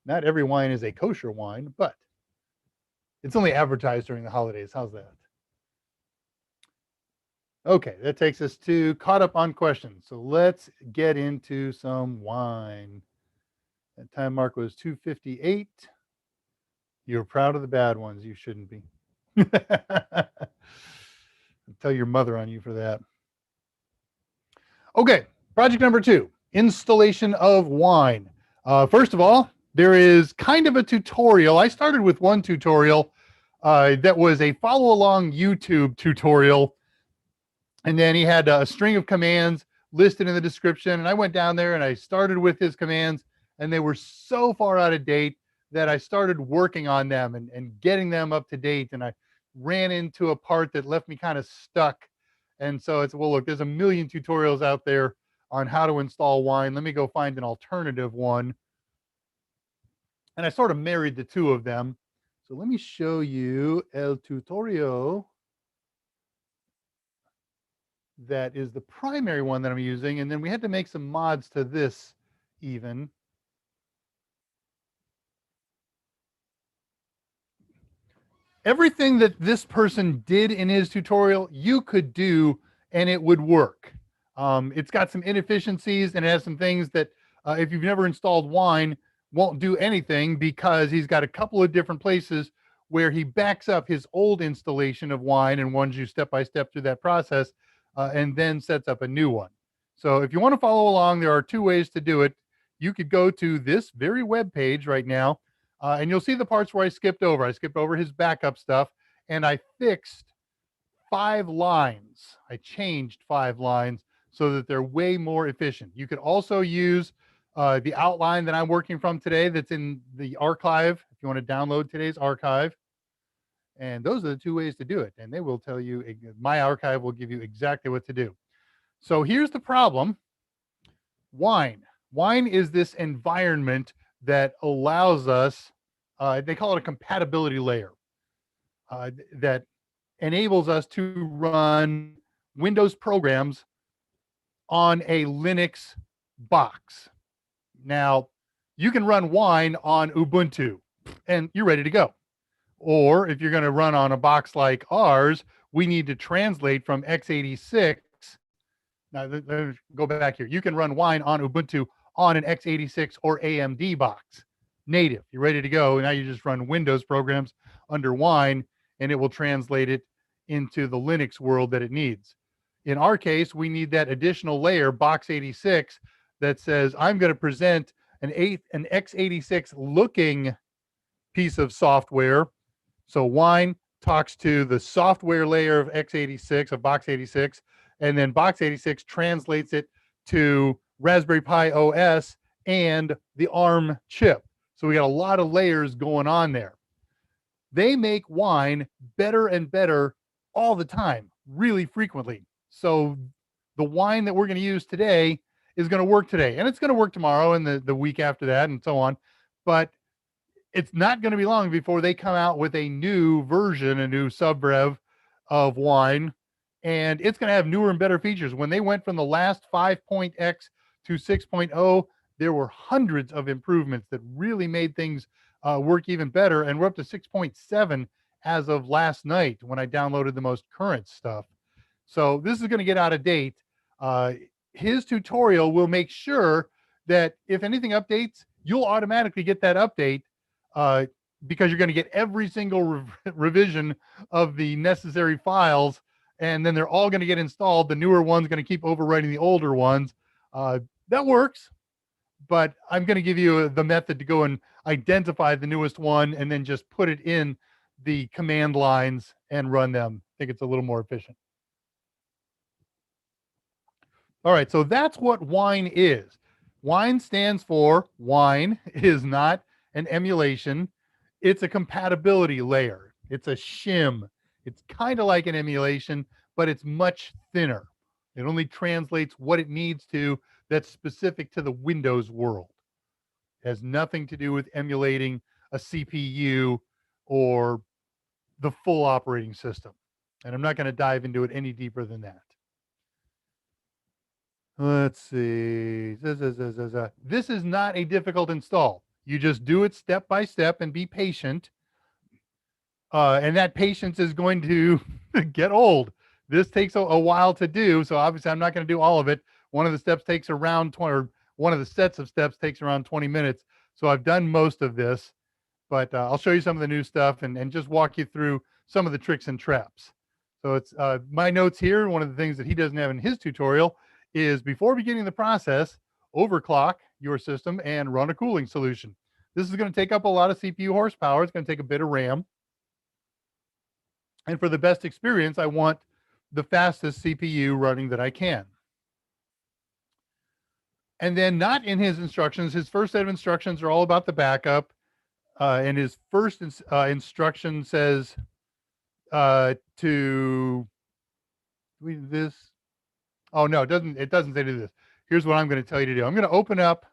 Not every wine is a kosher wine, but it's only advertised during the holidays. How's that? Okay, that takes us to caught up on questions. So let's get into some wine. That time mark was 258. You're proud of the bad ones. You shouldn't be. Tell your mother on you for that. Okay, project number 2, installation of wine. First of all, there is kind of a tutorial. I started with one tutorial that was a follow along YouTube tutorial. And then he had a string of commands listed in the description. And I went down there and I started with his commands, and they were so far out of date that I started working on them and getting them up to date. And I ran into a part that left me kind of stuck. And so it's, well, look, there's a million tutorials out there on how to install wine. Let me go find an alternative one. And I sort of married the two of them. So let me show you el tutorial that is the primary one that I'm using. And then we had to make some mods to this even. everything that this person did in his tutorial, you could do and it would work. It's got some inefficiencies and it has some things that if you've never installed Wine, won't do anything because he's got a couple of different places where he backs up his old installation of Wine and runs you step by step through that process and then sets up a new one. So if you want to follow along, there are two ways to do it. You could go to this very web page right now and you'll see the parts where I skipped over. I skipped over his backup stuff and I fixed 5 lines. I changed 5 lines so that they're way more efficient. You could also use the outline that I'm working from today that's in the archive if you want to download today's archive. And those are the two ways to do it. And they will tell you, my archive will give you exactly what to do. So here's the problem. Wine. Wine is this environment that allows us, they call it a compatibility layer, that enables us to run Windows programs on a Linux box. Now, you can run Wine on Ubuntu and you're ready to go. Or if you're going to run on a box like ours, we need to translate from x86. Now, let's go back here. You can run Wine on Ubuntu on an x86 or AMD box. Native, you're ready to go. Now you just run Windows programs under Wine and it will translate it into the Linux world that it needs. In our case, we need that additional layer, box 86, that says, I'm going to present an x86 looking piece of software. So Wine talks to the software layer of x86, of box 86, and then box 86 translates it to Raspberry Pi OS and the ARM chip. So we got a lot of layers going on there. They make Wine better and better all the time, really frequently. So the Wine that we're going to use today is going to work today, and it's going to work tomorrow and the week after that and so on. But it's not going to be long before they come out with a new version, a new subrev of Wine, and it's going to have newer and better features. When they went from the last 5.x to 6.0, there were hundreds of improvements that really made things work even better, and we're up to 6.7 as of last night when I downloaded the most current stuff. So this is going to get out of date. His tutorial will make sure that if anything updates, you'll automatically get that update because you're going to get every single revision of the necessary files, and then they're all going to get installed. The newer one's going to keep overwriting the older ones. That works, but I'm going to give you the method to go and identify the newest one and then just put it in the command lines and run them. I think it's a little more efficient. All right, so that's what Wine is. Wine stands for Wine is not an emulation. It's a compatibility layer. It's a shim. It's kind of like an emulation, but it's much thinner. It only translates what it needs to that's specific to the Windows world. It has nothing to do with emulating a CPU or the full operating system. And I'm not going to dive into it any deeper than that. Let's see. This is not a difficult install. You just do it step by step and be patient. And that patience is going to get old. This takes a while to do. So obviously I'm not going to do all of it. One of the steps takes around 20, or one of the sets of steps takes around 20 minutes. So I've done most of this, but I'll show you some of the new stuff and just walk you through some of the tricks and traps. So it's my notes here. One of the things that he doesn't have in his tutorial is before beginning the process, overclock your system and run a cooling solution. This is going to take up a lot of CPU horsepower. It's going to take a bit of RAM. And for the best experience, I want the fastest CPU running that I can. And then not in his instructions, his first set of instructions are all about the backup. And his first instruction says to do this. Oh no, it doesn't say do this. Here's what I'm going to tell you to do. I'm going to open up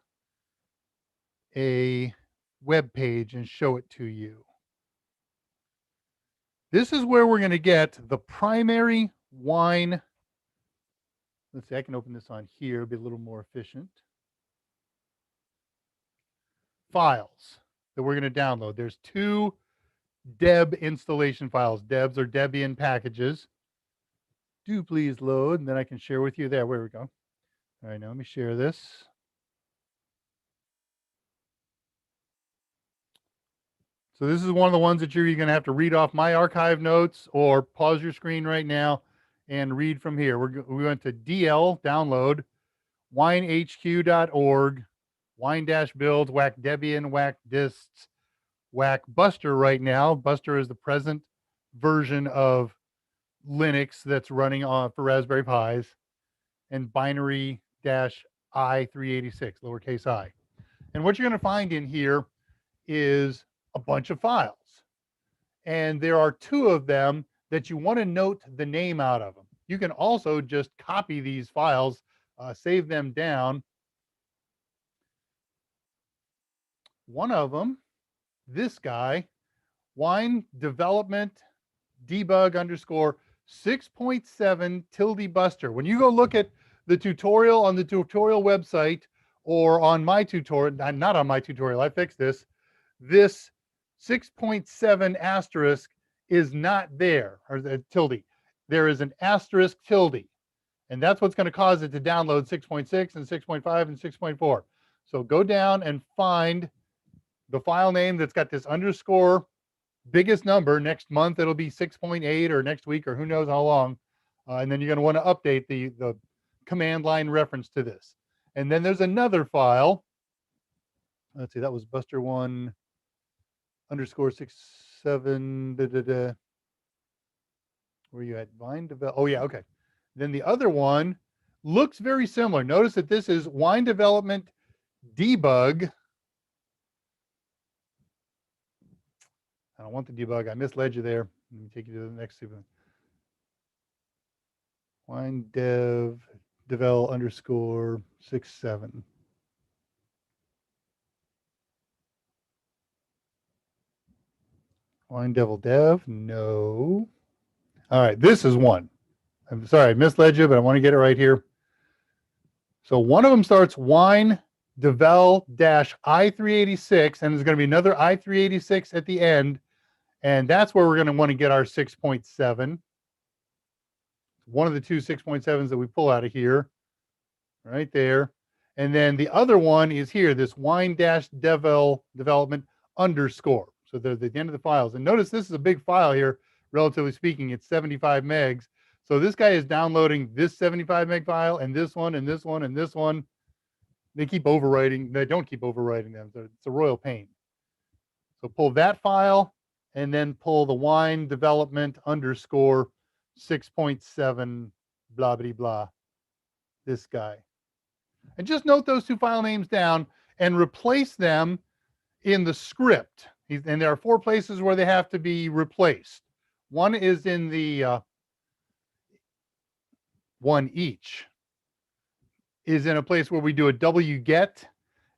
a web page and show it to you. This is where we're going to get the primary Wine. Let's see, I can open this on here, be a little more efficient. Files that we're going to download. There's two Deb installation files. Debs are Debian packages. Do please load, and then I can share with you there. Where we go. All right, now let me share this. So this is one of the ones that you're going to have to read off my archive notes or pause your screen right now and read from here. We went to DL, download, winehq.org, wine-builds, whack Debian, whack dists, whack Buster right now. Buster is the present version of Linux that's running on for Raspberry Pis, and binary-i386, lowercase I. And what you're going to find in here is a bunch of files. And there are two of them that you want to note the name out of them. You can also just copy these files, save them down. One of them, this guy, wine development debug underscore 6.7 tilde buster. When you go look at the tutorial on the tutorial website or on my tutorial, not on my tutorial, I fixed this, this 6.7 asterisk is not there, or the tilde. There is an asterisk tilde, and that's what's going to cause it to download 6.6 and 6.5 and 6.4. So go down and find the file name that's got this underscore biggest number. Next month it'll be 6.8, or next week, or who knows how long. And then you're going to want to update the command line reference to this. And then there's another file. Let's see, that was buster1 underscore 67. Where are you at? Wine develop. Oh yeah, okay. Then the other one looks very similar. Notice that this is wine development debug. I don't want the debug. I misled you there. Let me take you to the next one. Wine devel underscore 67. Wine devil dev. No. All right, this is one. I'm sorry, I misled you, but I want to get it right here. So one of them starts wine devel -i386, and there's going to be another i386 at the end, and that's where we're going to want to get our 6.7. One of the two 6.7s that we pull out of here, right there. And then the other one is here, this wine-devel development underscore. So they're at the end of the files. And notice this is a big file here, relatively speaking. It's 75 megs. So this guy is downloading this 75 meg file and this one and this one and this one. They keep overwriting. They don't keep overwriting them. So it's a royal pain. So pull that file and then pull the wine development underscore 6.7 blah blah blah. This guy. And just note those two file names down and replace them in the script. And there are 4 places where they have to be replaced. One is in the one each is in a place where we do a wget,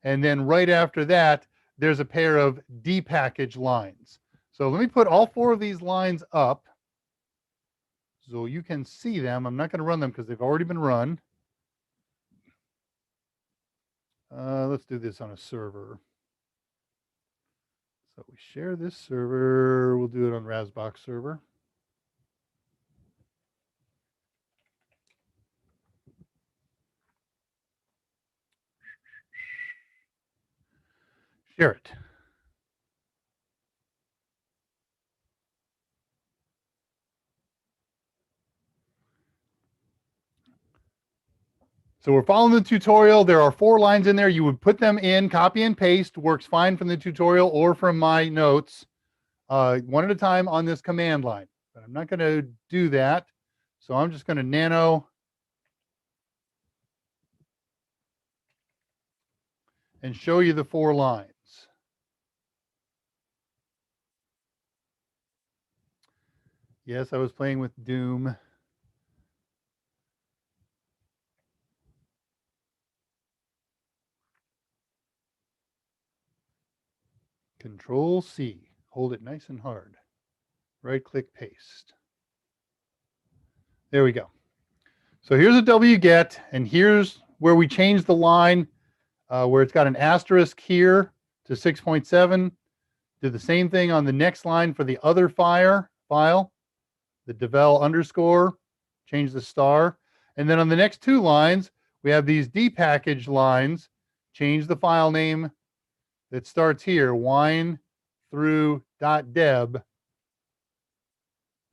and then right after that there's a pair of dpackage lines. So let me put all 4 of these lines up so you can see them. I'm not going to run them because they've already been run. Let's do this on a server. So we share this server. We'll do it on Rasbox server. Share it. So we're following the tutorial. There are 4 lines in there. You would put them in, copy and paste, works fine from the tutorial or from my notes, one at a time on this command line. But I'm not going to do that. So I'm just going to nano and show you the 4 lines. Yes, I was playing with Doom. Control C, hold it nice and hard. Right click, paste. There we go. So here's a wget, and here's where we change the line where it's got an asterisk here to 6.7. Do the same thing on the next line for the other file, the devel underscore, change the star. And then on the next two lines, we have these depackage lines, change the file name that starts here, wine through .deb.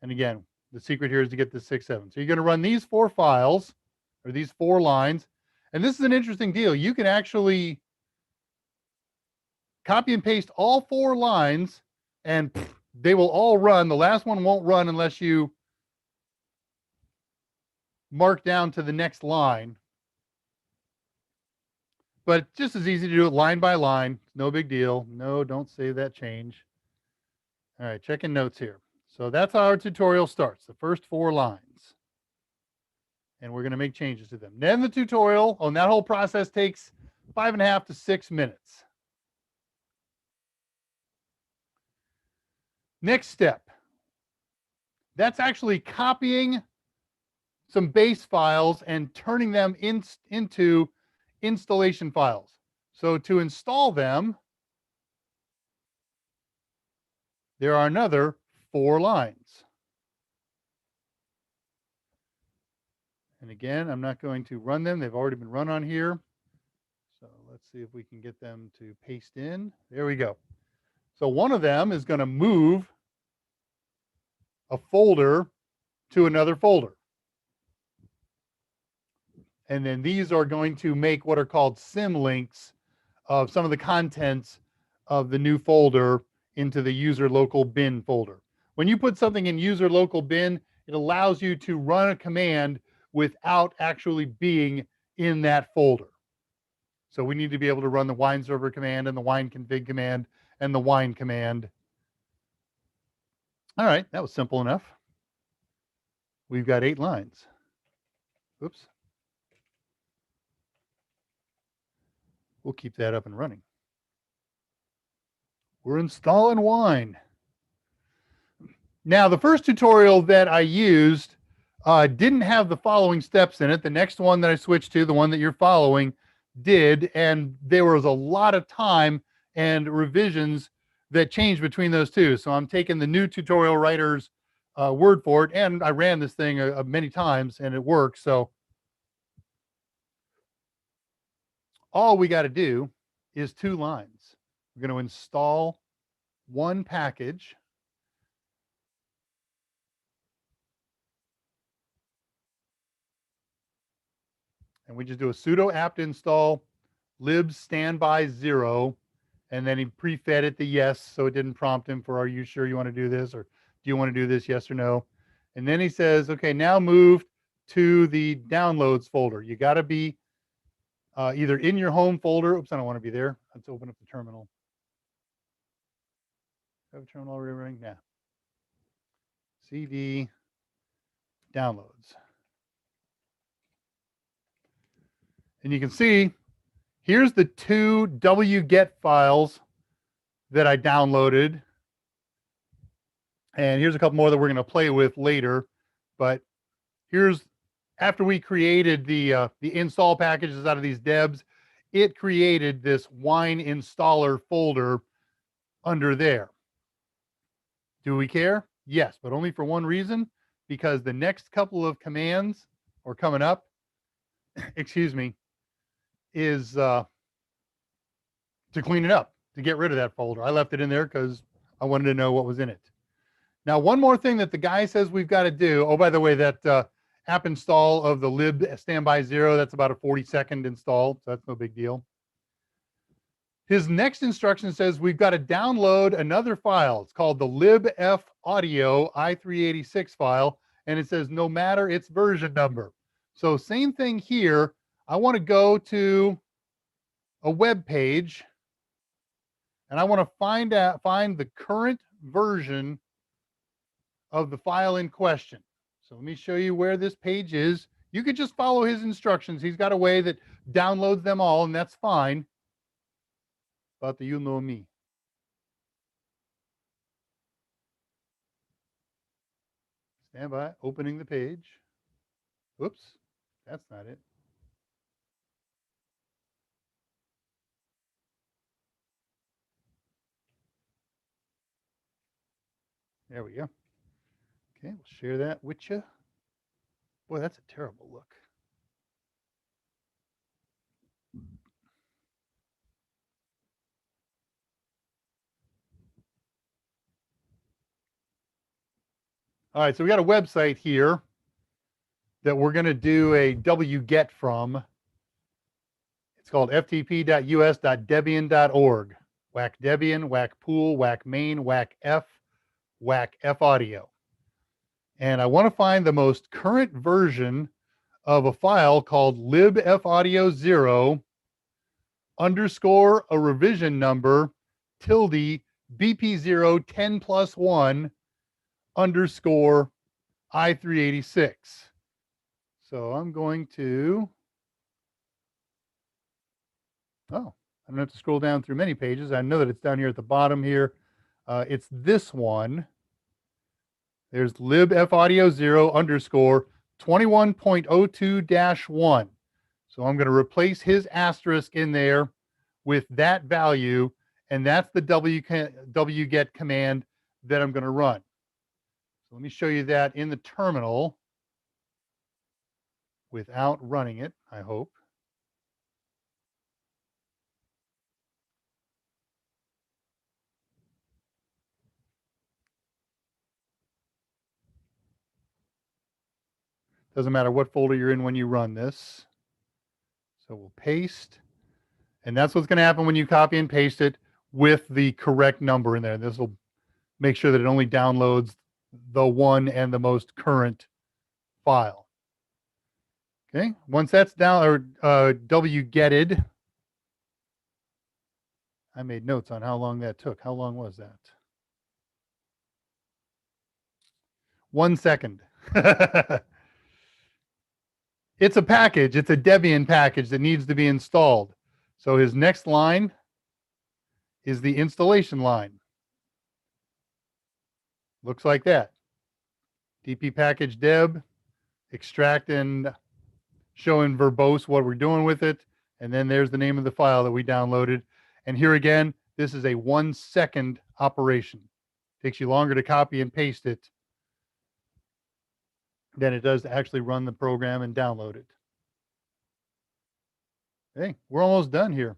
And again, the secret here is to get the 6.7. So you're going to run these four files, or these four lines. And this is an interesting deal. You can actually copy and paste all four lines, and they will all run. The last one won't run unless you mark down to the next line. But just as easy to do it line by line. No big deal. No, don't save that change. All right, checking notes here. So that's how our tutorial starts, the first four lines. And we're going to make changes to them. Then the tutorial on that whole process takes 5.5 to 6 minutes. Next step. That's actually copying some base files and turning them into installation files. So to install them, there are another four lines. And again, I'm not going to run them. They've already been run on here. So let's see if we can get them to paste in. There we go. So one of them is going to move a folder to another folder. And then these are going to make what are called symlinks of some of the contents of the new folder into the user local bin folder. When you put something in user local bin, it allows you to run a command without actually being in that folder. So we need to be able to run the wine server command and the wine config command and the wine command. All right, that was simple enough. We've got 8 lines. Oops. We'll keep that up and running. We're installing wine. Now, the first tutorial that I used didn't have the following steps in it. The next one that I switched to, the one that you're following, did, and there was a lot of time and revisions that changed between those two. So I'm taking the new tutorial writer's word for it, and I ran this thing many times, and it works. So all we got to do is 2 lines. We're going to install one package. And we just do a sudo apt install libs standby 0, and then he prefed it the yes, so it didn't prompt him for, are you sure you want to do this, or do you want to do this, yes or no? And then he says, okay, now move to the downloads folder. You got to be either in your home folder. Oops, I don't want to be there. Let's open up the terminal. Have a terminal already running? Yeah. CD downloads. And you can see here's the 2 wget files that I downloaded. And here's a couple more that we're going to play with later. But here's, after we created the install packages out of these debs, it created this wine installer folder under there. Do we care? Yes, but only for one reason, because the next couple of commands are coming up, excuse me, is to clean it up, to get rid of that folder. I left it in there because I wanted to know what was in it. Now, one more thing that the guy says we've got to do. Oh, by the way, that app install of the lib standby 0, that's about a 40-second install, so that's no big deal. His next instruction says we've got to download another file. It's called the libf audio i386 file, and it says no matter its version number. So same thing here. I want to go to a web page, and I want to find the current version of the file in question. So let me show you where this page is. You could just follow his instructions. He's got a way that downloads them all, and that's fine. But you know me. Stand by, opening the page. Oops, that's not it. There we go. Okay, we'll share that with you. Boy, that's a terrible look. All right, so we got a website here that we're going to do a wget from. It's called ftp.us.debian.org. Whack Debian, whack pool, whack main, whack F audio. And I want to find the most current version of a file called libfaudio0 underscore a revision number tilde bp0 10 plus 1 underscore i386. So I'm going to, I don't have to scroll down through many pages. I know that it's down here at the bottom here. It's this one. There's libfaudio0 underscore 21.02-1. So I'm going to replace his asterisk in there with that value, and that's the wget command that I'm going to run. So let me show you that in the terminal without running it, I hope. Doesn't matter what folder you're in when you run this. So we'll paste. And that's what's going to happen when you copy and paste it with the correct number in there. This will make sure that it only downloads the one and the most current file. Okay, once that's down or wgetted, I made notes on how long that took. How long was that? 1 second. It's a package. It's a Debian package that needs to be installed. So his next line is the installation line. Looks like that. dp package deb, extract and show in verbose what we're doing with it. And then there's the name of the file that we downloaded. And here again, this is a 1 second operation. It takes you longer to copy and paste it than it does to actually run the program and download it. Hey, we're almost done here.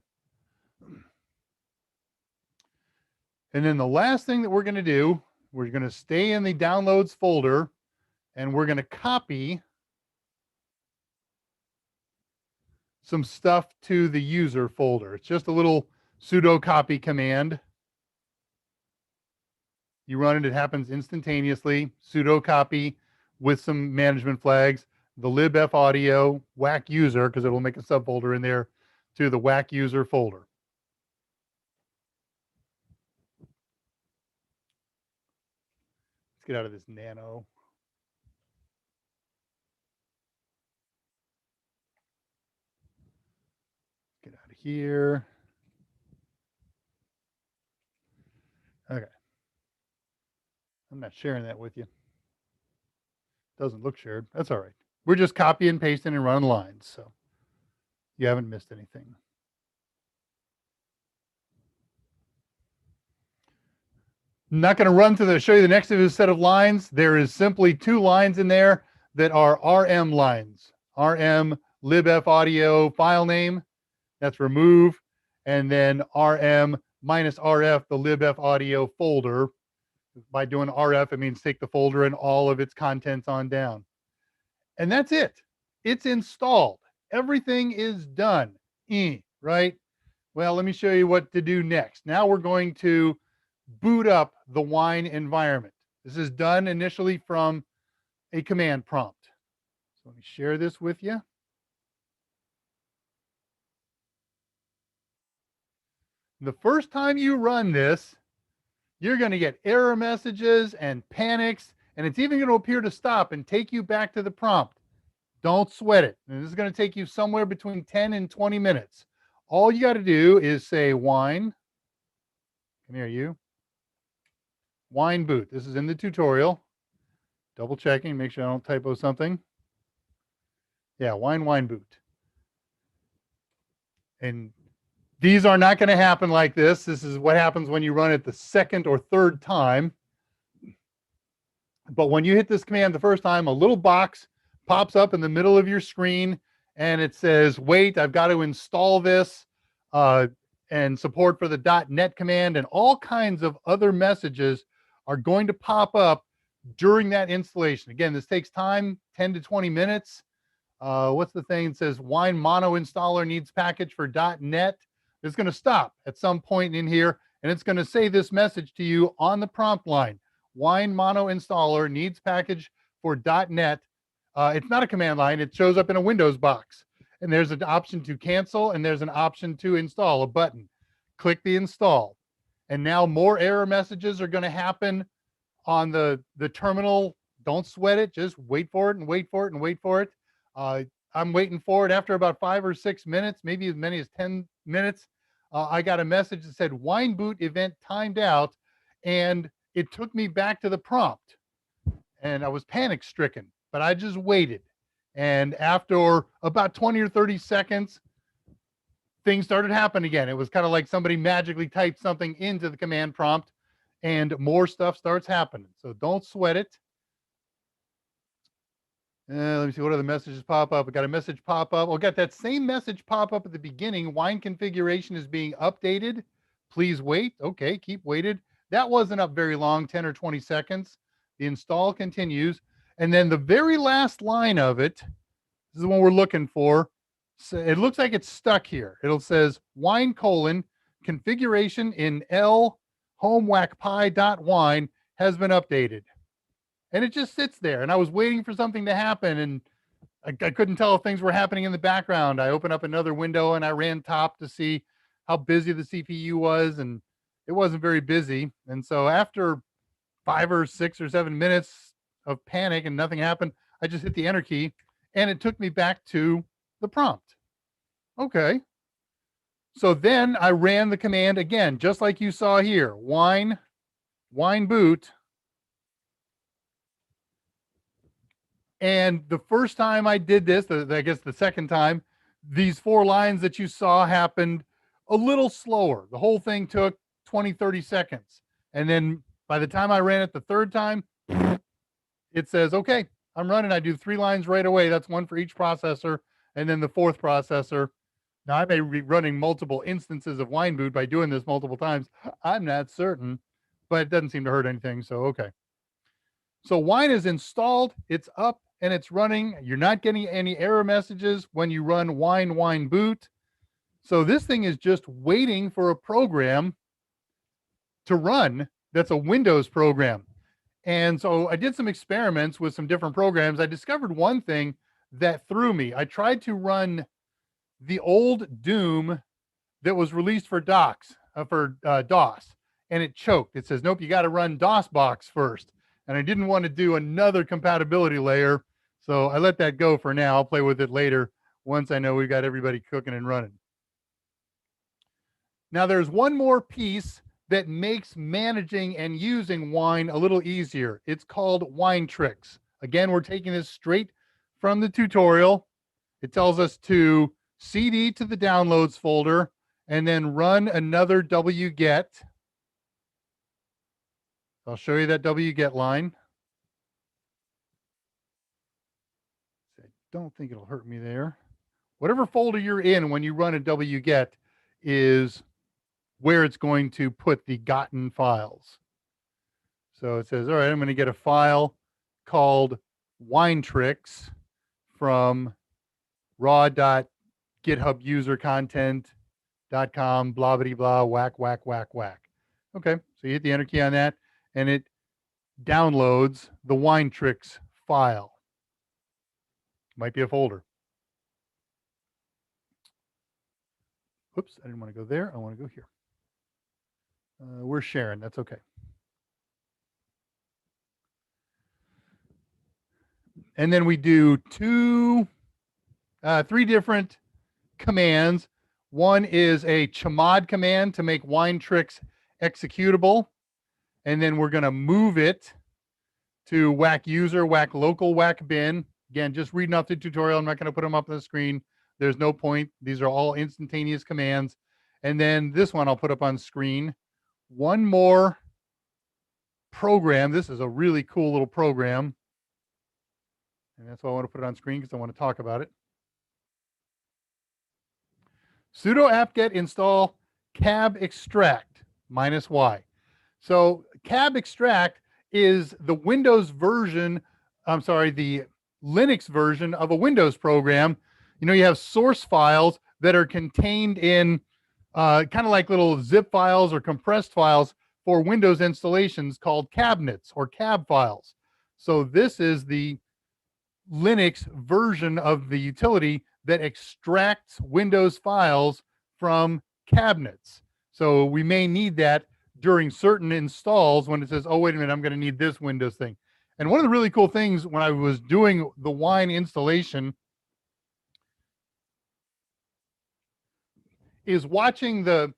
And then the last thing that we're going to do, we're going to stay in the downloads folder and we're going to copy some stuff to the user folder. It's just a little sudo copy command. You run it, it happens instantaneously. Sudo copy with some management flags, the libfaudio whack user, because it will make a subfolder in there, to the whack user folder. Let's get out of this nano. Get out of here. Okay. I'm not sharing that with you. Doesn't look shared. That's all right. We're just copying, pasting, and running lines. So you haven't missed anything. I'm not going to run through show you the next of his set of lines. There is simply 2 lines in there that are RM lines. RM libfaudio file name. That's remove. And then RM minus RF, the libfaudio folder. By doing RF, it means take the folder and all of its contents on down. And that's it. It's installed. Everything is done. Right? Well, let me show you what to do next. Now we're going to boot up the wine environment. This is done initially from a command prompt. So let me share this with you. The first time you run this, you're going to get error messages and panics, and it's even going to appear to stop and take you back to the prompt. Don't sweat it. And this is going to take you somewhere between 10 and 20 minutes. All you got to do is say wine. Come here, you. Wine boot. This is in the tutorial. Double checking, make sure I don't typo something. Yeah, wine boot. And these are not going to happen like this. This is what happens when you run it the second or third time. But when you hit this command the first time, a little box pops up in the middle of your screen and it says, wait, I've got to install this, and support for the .NET command, and all kinds of other messages are going to pop up during that installation. Again, this takes time, 10 to 20 minutes. What's the thing? It says Wine Mono installer needs package for .NET. It's going to stop at some point in here, and it's going to say this message to you on the prompt line. Wine Mono installer needs package for .NET. It's not a command line. It shows up in a Windows box. And there's an option to cancel, and there's an option to install, a button. Click the install. And now more error messages are going to happen on the terminal. Don't sweat it. Just wait for it and wait for it and wait for it. I'm waiting for it. After about 5 or 6 minutes, maybe as many as 10 minutes, I got a message that said wine boot event timed out, and it took me back to the prompt. And I was panic stricken, but I just waited. And after about 20 or 30 seconds, things started happening again. It was kind of like somebody magically typed something into the command prompt and more stuff starts happening. So don't sweat it. Let me see what other messages pop up. I got a message pop up. I got that same message pop up at the beginning. Wine configuration is being updated. Please wait. Okay, keep waited. That wasn't up very long, 10 or 20 seconds. The install continues. And then the very last line of it, this is the one we're looking for. So it looks like it's stuck here. It says wine : configuration in L homewhackpie.wine has been updated. And it just sits there. And I was waiting for something to happen, and I couldn't tell if things were happening in the background. I opened up another window and I ran top to see how busy the CPU was, and it wasn't very busy. And so after 5 or 6 or 7 minutes of panic and nothing happened, I just hit the enter key and it took me back to the prompt. Okay. So then I ran the command again, just like you saw here, wine boot. And the first time I did this, I guess the second time, these 4 lines that you saw happened a little slower. The whole thing took 20, 30 seconds. And then by the time I ran it the third time, it says, okay, I'm running. I do 3 lines right away. That's 1 for each processor. And then the 4th processor. Now, I may be running multiple instances of wine boot by doing this multiple times. I'm not certain, but it doesn't seem to hurt anything. So, okay. So wine is installed. It's up and it's running. You're not getting any error messages when you run wine boot. So this thing is just waiting for a program to run that's a Windows program. And so I did some experiments with some different programs. I discovered one thing that threw me. I tried to run the old Doom that was released for DOS, and it choked. It says, nope, you got to run DOSBox first. And I didn't want to do another compatibility layer, so I let that go for now. I'll play with it later once I know we've got everybody cooking and running. Now, there's one more piece that makes managing and using wine a little easier. It's called WineTricks. Again, we're taking this straight from the tutorial. It tells us to CD to the downloads folder and then run another wget. I'll show you that wget line. I don't think it'll hurt me there. Whatever folder you're in when you run a wget is where it's going to put the gotten files. So it says, all right, I'm going to get a file called WineTricks from raw.githubusercontent.com, blah, blah, blah, whack, whack, whack, whack. Okay, so you hit the enter key on that, and it downloads the WineTricks file. Might be a folder. Oops, I didn't want to go there. I want to go here. We're sharing. That's okay. And then we do 3 different commands. One is a chmod command to make WineTricks executable. And then we're going to move it to whack user, whack local, whack bin. Again, just reading off the tutorial. I'm not going to put them up on the screen. There's no point. These are all instantaneous commands. And then this one I'll put up on screen. One more program. This is a really cool little program. And that's why I want to put it on screen, because I want to talk about it. Sudo apt-get install cab extract -y. So cab extract is the Windows version, I'm sorry, the Linux version of a Windows program. You know, you have source files that are contained in kind of like little zip files or compressed files for Windows installations called cabinets or cab files. So this is the Linux version of the utility that extracts Windows files from cabinets. So we may need that during certain installs when it says, oh, wait a minute, I'm going to need this Windows thing. And one of the really cool things when I was doing the Wine installation is watching the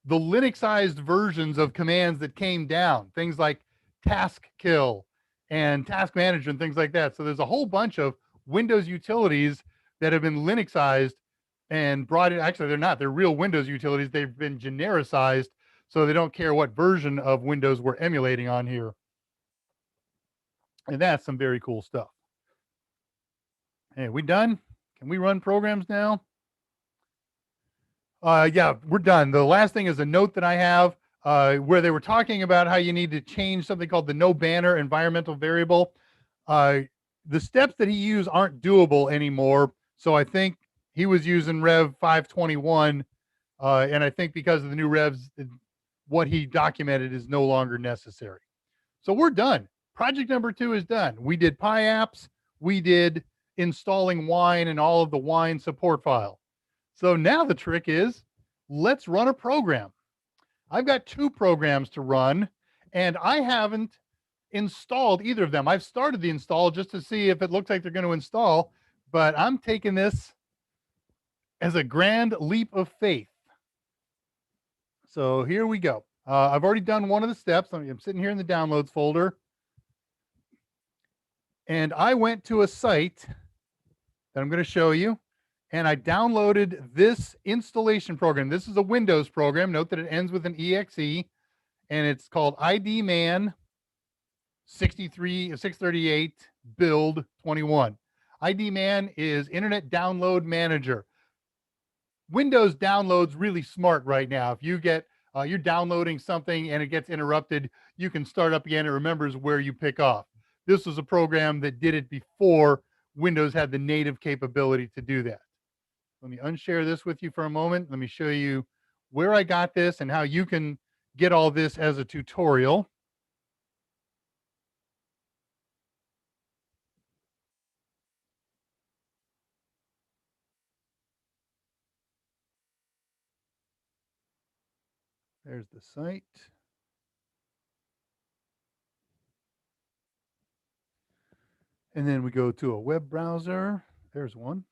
Linuxized versions of commands that came down, things like task kill and task manager and things like that. So there's a whole bunch of Windows utilities that have been Linuxized and brought in. Actually, they're not. They're real Windows utilities. They've been genericized, so they don't care what version of Windows we're emulating on here. And that's some very cool stuff. Hey, we done? Can we run programs now? Yeah, we're done. The last thing is a note that I have where they were talking about how you need to change something called the no banner environmental variable. The steps that he used aren't doable anymore. So I think he was using Rev 521. And I think because of the new revs, what he documented is no longer necessary. So we're done. Project number 2 is done. We did PyApps. We did installing Wine and all of the Wine support file. So now the trick is, let's run a program. I've got 2 programs to run, and I haven't installed either of them. I've started the install just to see if it looks like they're going to install, but I'm taking this as a grand leap of faith. So here we go. I've already done one of the steps. I'm sitting here in the downloads folder, and I went to a site that I'm going to show you. And I downloaded this installation program. This is a Windows program. Note that it ends with an exe, and it's called IDman 638 build 21. IDman is Internet Download Manager. Windows downloads really smart right now. If you get you're downloading something and it gets interrupted, you can start up again. It remembers where you pick off. This was a program that did it before Windows had the native capability to do that. Let me unshare this with you for a moment. Let me show you where I got this and how you can get all this as a tutorial. There's the site. And then we go to a web browser. There's one.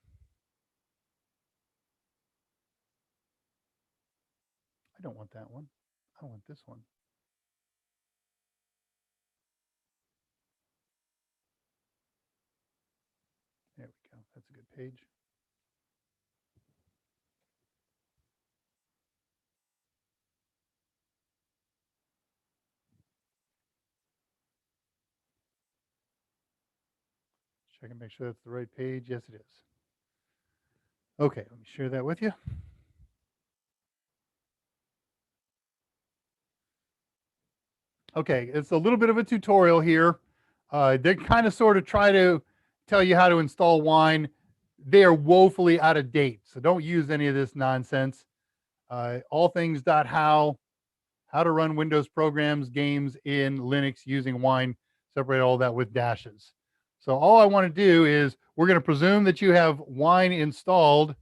I don't want that one. I want this one. There we go. That's a good page. Check and make sure that's the right page. Yes, it is. Okay, let me share that with you. Okay, it's a little bit of a tutorial here. They kind of sort of try to tell you how to install Wine. They are woefully out of date, so don't use any of this nonsense. Allthings.how, how to run Windows programs, games in Linux using Wine. Separate all that with dashes. So all I want to do is we're going to presume that you have Wine installed,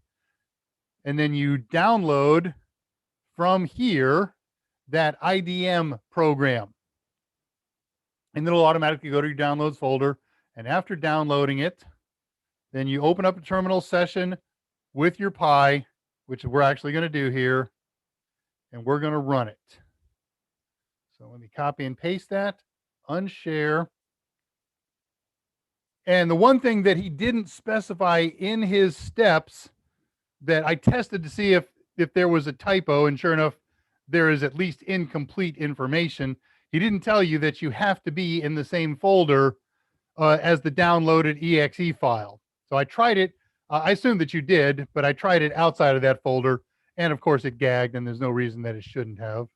and then you download from here that IDM program. And it'll automatically go to your downloads folder. And after downloading it, then you open up a terminal session with your Pi, which we're actually going to do here, and we're going to run it. So let me copy and paste that, unshare. And the one thing that he didn't specify in his steps that I tested to see if there was a typo, and sure enough, there is at least incomplete information. He didn't tell you that you have to be in the same folder as the downloaded exe file. So I tried it. I assumed that you did, but I tried it outside of that folder. And of course, it gagged, and there's no reason that it shouldn't have.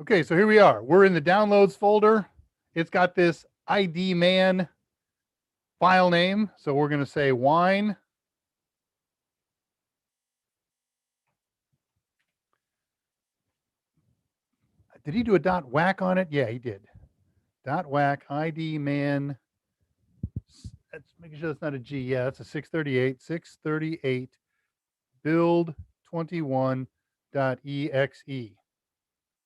Okay, so here we are. We're in the downloads folder. It's got this ID man file name. So we're going to say wine. Did he do a dot whack on it? Yeah, he did. Dot whack ID man. Let's make sure that's not a G. Yeah, that's a 638. 638 build 21.exe.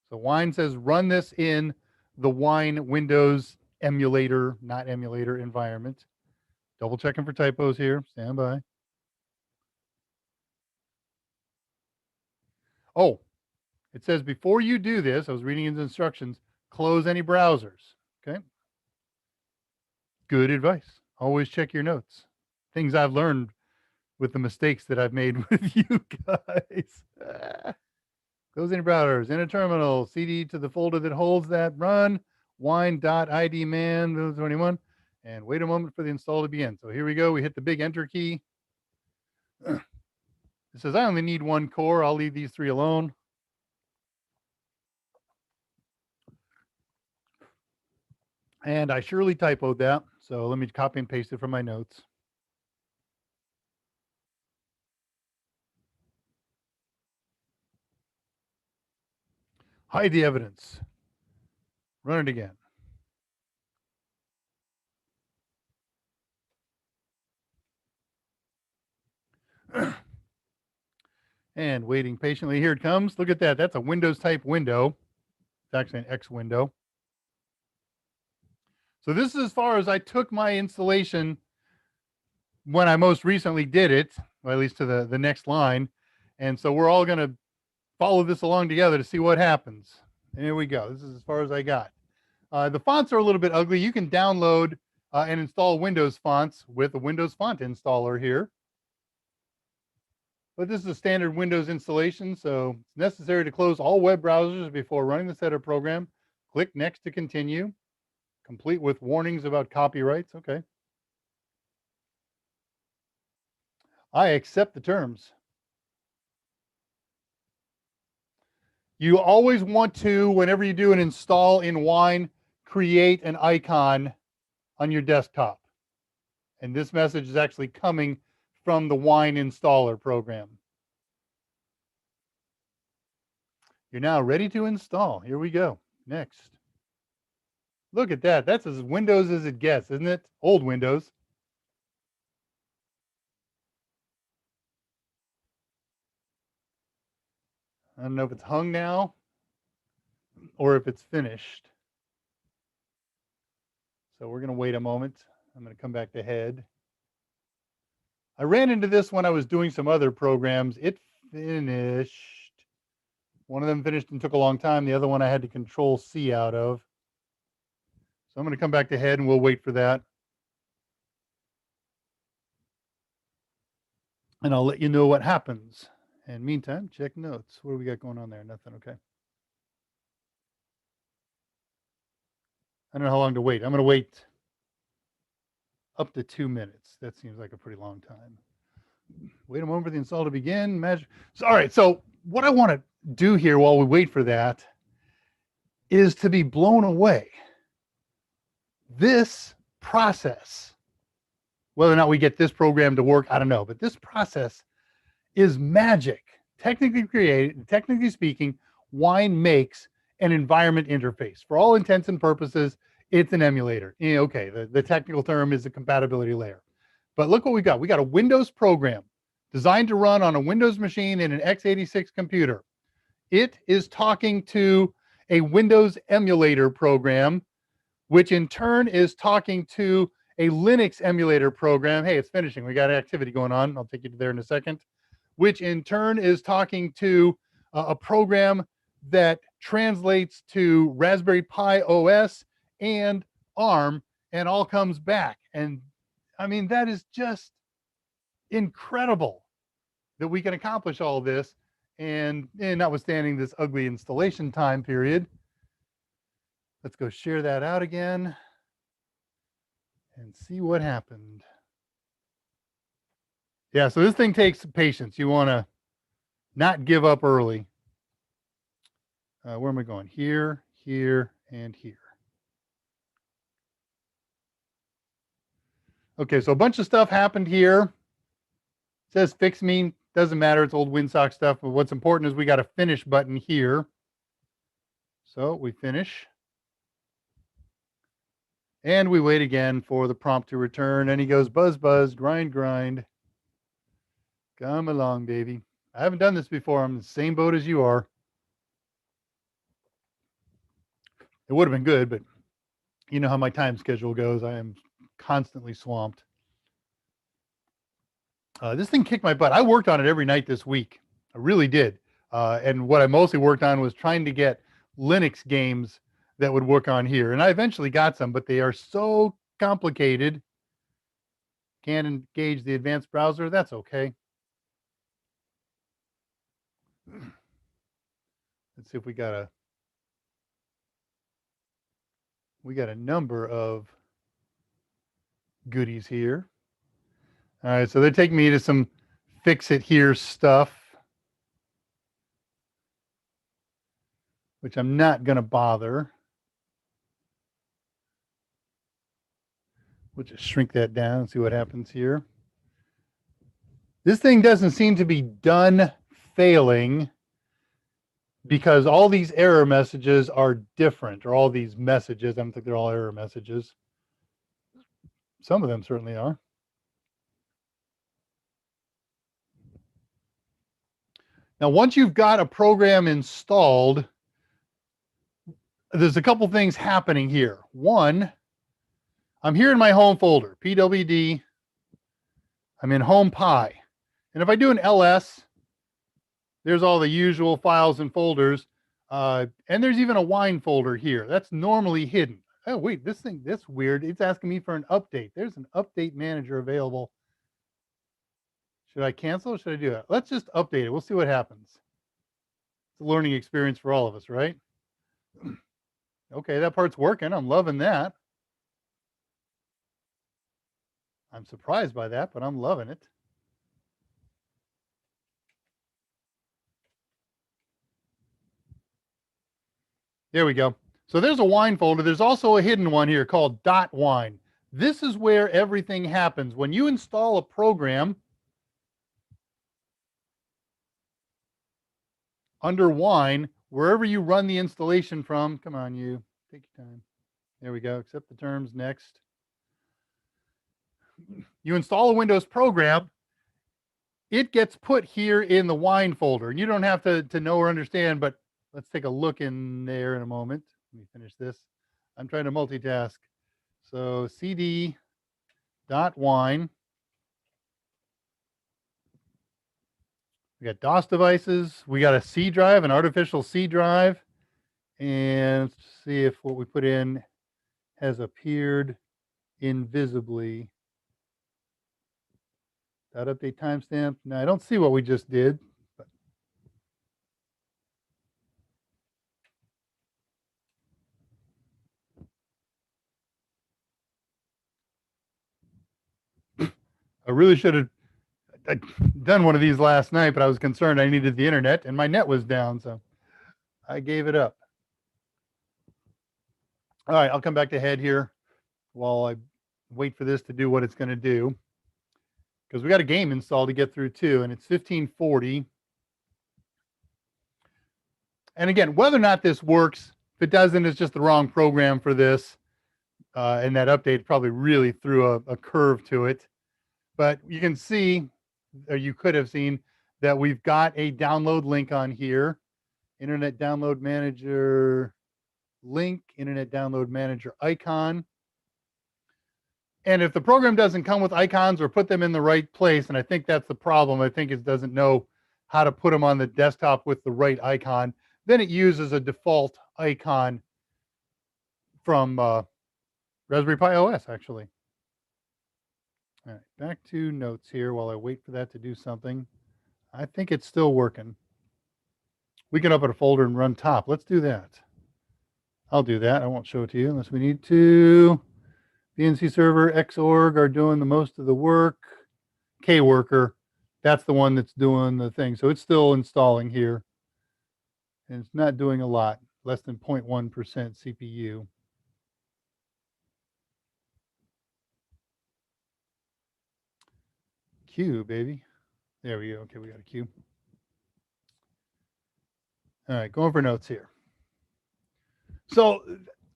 So Wine says run this in the Wine Windows emulator, not emulator environment. Double checking for typos here. Stand by. Oh, it says before you do this, I was reading the instructions, close any browsers. Okay. Good advice. Always check your notes. Things I've learned with the mistakes that I've made with you guys. Close any browsers in a terminal, CD to the folder that holds that run, wine.idman 21, and wait a moment for the install to begin. So here we go. We hit the big enter key. It says I only need one core. I'll leave these three alone. And I surely typoed that. So let me copy and paste it from my notes. Hide the evidence. Run it again. And waiting patiently. Here it comes. Look at that. That's a Windows type window. It's actually an X window. So this is as far as I took my installation when I most recently did it, or at least to the next line. And so we're all going to follow this along together to see what happens. And here we go. This is as far as I got. The fonts are a little bit ugly. You can download and install Windows fonts with a Windows font installer here. But this is a standard Windows installation, so it's necessary to close all web browsers before running the setup program. Click Next to continue. Complete with warnings about copyrights. Okay. I accept the terms. You always want to, whenever you do an install in Wine, create an icon on your desktop. And this message is actually coming from the Wine installer program. You're now ready to install. Here we go. Next. Look at that. That's as Windows as it gets, isn't it? Old Windows. I don't know if it's hung now or if it's finished. So we're going to wait a moment. I'm going to come back to head. I ran into this when I was doing some other programs. It finished. One of them finished and took a long time. The other one I had to Control C out of. So I'm going to come back to head and we'll wait for that. And I'll let you know what happens. And meantime, check notes. What do we got going on there? Nothing. Okay. I don't know how long to wait. I'm going to wait up to 2 minutes. That seems like a pretty long time. Wait a moment for the install to begin. All right. So what I want to do here while we wait for that is to be blown away. This process, whether or not we get this program to work, I don't know, but this process is magic. Technically speaking, Wine makes an environment interface. For all intents and purposes, it's an emulator. Okay, the technical term is a compatibility layer. But look what we got. We got a Windows program designed to run on a Windows machine in an x86 computer. It is talking to a Windows emulator program, which in turn is talking to a Linux emulator program. Hey, it's finishing. We got activity going on. I'll take you there in a second. Which in turn is talking to a program that translates to Raspberry Pi OS and ARM and all comes back. And I mean, that is just incredible that we can accomplish all this And notwithstanding this ugly installation time period, let's go share that out again and see what happened. Yeah, so this thing takes patience. You want to not give up early. Where am I going? Here, here, and here. Okay, so a bunch of stuff happened here. It says fix me. Doesn't matter. It's old Windsock stuff. But what's important is we got a finish button here. So we finish. And we wait again for the prompt to return. And he goes, buzz, buzz, grind, grind. Come along, baby. I haven't done this before. I'm in the same boat as you are. It would have been good, but you know how my time schedule goes. I am constantly swamped. This thing kicked my butt. I worked on it every night this week. I really did. And what I mostly worked on was trying to get Linux games that would work on here. And I eventually got some, but they are so complicated. Can't engage the advanced browser. That's okay. Let's see if we got a number of goodies here. All right, so they're taking me to some fix it here stuff, which I'm not going to bother. We'll just shrink that down and see what happens here. This thing doesn't seem to be done failing because all these error messages are different, or all these messages. I don't think they're all error messages. Some of them certainly are. Now, once you've got a program installed, there's a couple things happening here. One, I'm here in my home folder, pwd. I'm in home pi. And if I do an ls, there's all the usual files and folders. And there's even a wine folder here. That's normally hidden. Oh, wait, that's weird. It's asking me for an update. There's an update manager available. Should I cancel or should I do it? Let's just update it. We'll see what happens. It's a learning experience for all of us, right? Okay, that part's working. I'm loving that. I'm surprised by that, but I'm loving it. There we go. So there's a wine folder. There's also a hidden one here called .wine. This is where everything happens. When you install a program under wine, wherever you run the installation from, come on, you, take your time. There we go. Accept the terms. Next. You install a Windows program, it gets put here in the wine folder. And you don't have to know or understand, but let's take a look in there in a moment. Let me finish this. I'm trying to multitask. So cd.wine. We got DOS devices. We got a C drive, an artificial C drive. And let's see if what we put in has appeared invisibly. Dot update timestamp. Now I don't see what we just did. But I really should have done one of these last night, but I was concerned I needed the internet and my net was down, so I gave it up. All right, I'll come back to head here while I wait for this to do what it's going to do, because we got a game installed to get through too, and it's 1540. And again, whether or not this works, if it doesn't, it's just the wrong program for this. And that update probably really threw a curve to it. But you can see, or you could have seen, that we've got a download link on here. Internet Download Manager link, Internet Download Manager icon. And if the program doesn't come with icons or put them in the right place, and I think that's the problem, I think it doesn't know how to put them on the desktop with the right icon, then it uses a default icon from Raspberry Pi OS, actually. All right, back to notes here while I wait for that to do something. I think it's still working. We can open a folder and run top. Let's do that. I'll do that. I won't show it to you unless we need to. BNC server, Xorg are doing the most of the work. Kworker, that's the one that's doing the thing. So it's still installing here. And it's not doing a lot, less than 0.1% CPU. Q, baby. There we go. Okay, we got a Q. All right, going for notes here. So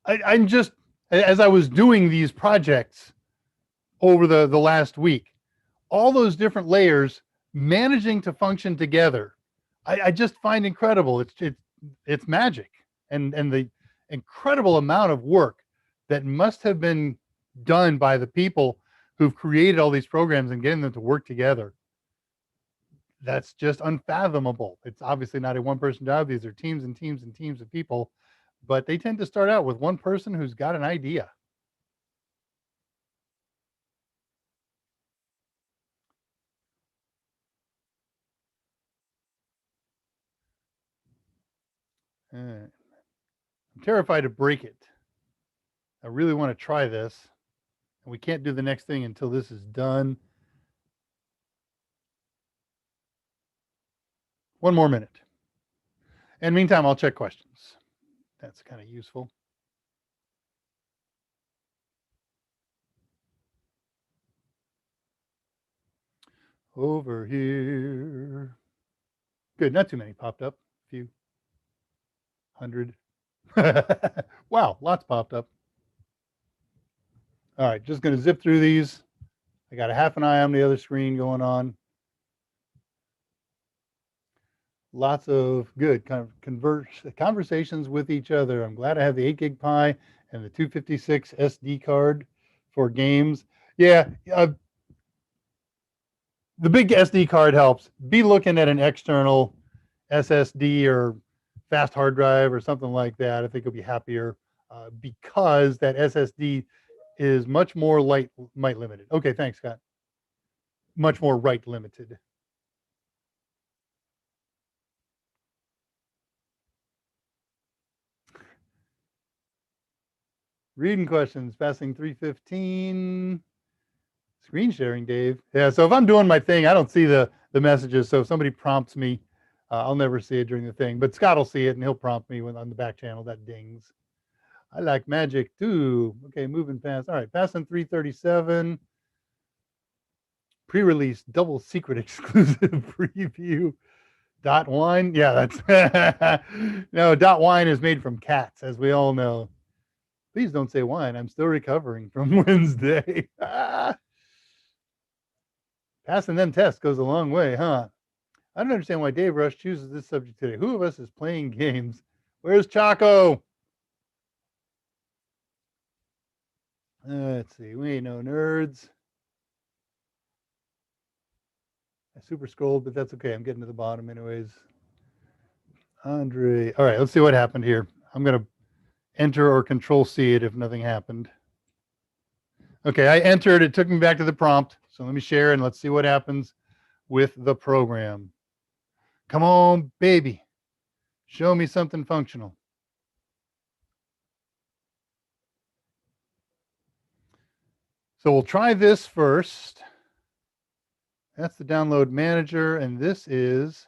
I'm just, as I was doing these projects over the last week, all those different layers managing to function together, I just find incredible. It's magic, and the incredible amount of work that must have been done by the people who've created all these programs and getting them to work together. That's just unfathomable. It's obviously not a one-person job. These are teams and teams and teams of people, but they tend to start out with one person who's got an idea. I'm terrified to break it. I really want to try this, and we can't do the next thing until this is done. One more minute. And meantime, I'll check questions. That's kind of useful. Over here. Good, not too many popped up. A few. 100. Wow, lots popped up. All right, just going to zip through these. I got a half an eye on the other screen going on. Lots of good kind of conversations with each other. I'm glad I have the 8 gig Pi and the 256 SD card for games. Yeah, the big SD card helps. Be looking at an external SSD or fast hard drive or something like that. I think you'll be happier because that SSD is much more light limited. Okay, thanks, Scott. Much more write limited. Reading questions, passing 315. Screen sharing, Dave. Yeah, so if I'm doing my thing, I don't see the messages. So if somebody prompts me, I'll never see it during the thing. But Scott will see it, and he'll prompt me when on the back channel that dings. I like magic too. Okay, moving past. All right, passing 337. Pre-release double secret exclusive preview. Dot wine. Yeah, that's no. Dot wine is made from cats, as we all know. Please don't say wine. I'm still recovering from Wednesday. Passing them tests goes a long way, huh? I don't understand why Dave Rush chooses this subject today. Who of us is playing games? Where's Chaco? Let's see. We ain't no nerds. I super scrolled, but that's okay. I'm getting to the bottom anyways. Andre. All right, let's see what happened here. I'm going to enter or control C it if nothing happened. Okay, I entered. It took me back to the prompt. So let me share and let's see what happens with the program. Come on, baby. Show me something functional. So we'll try this first. That's the download manager, and this is,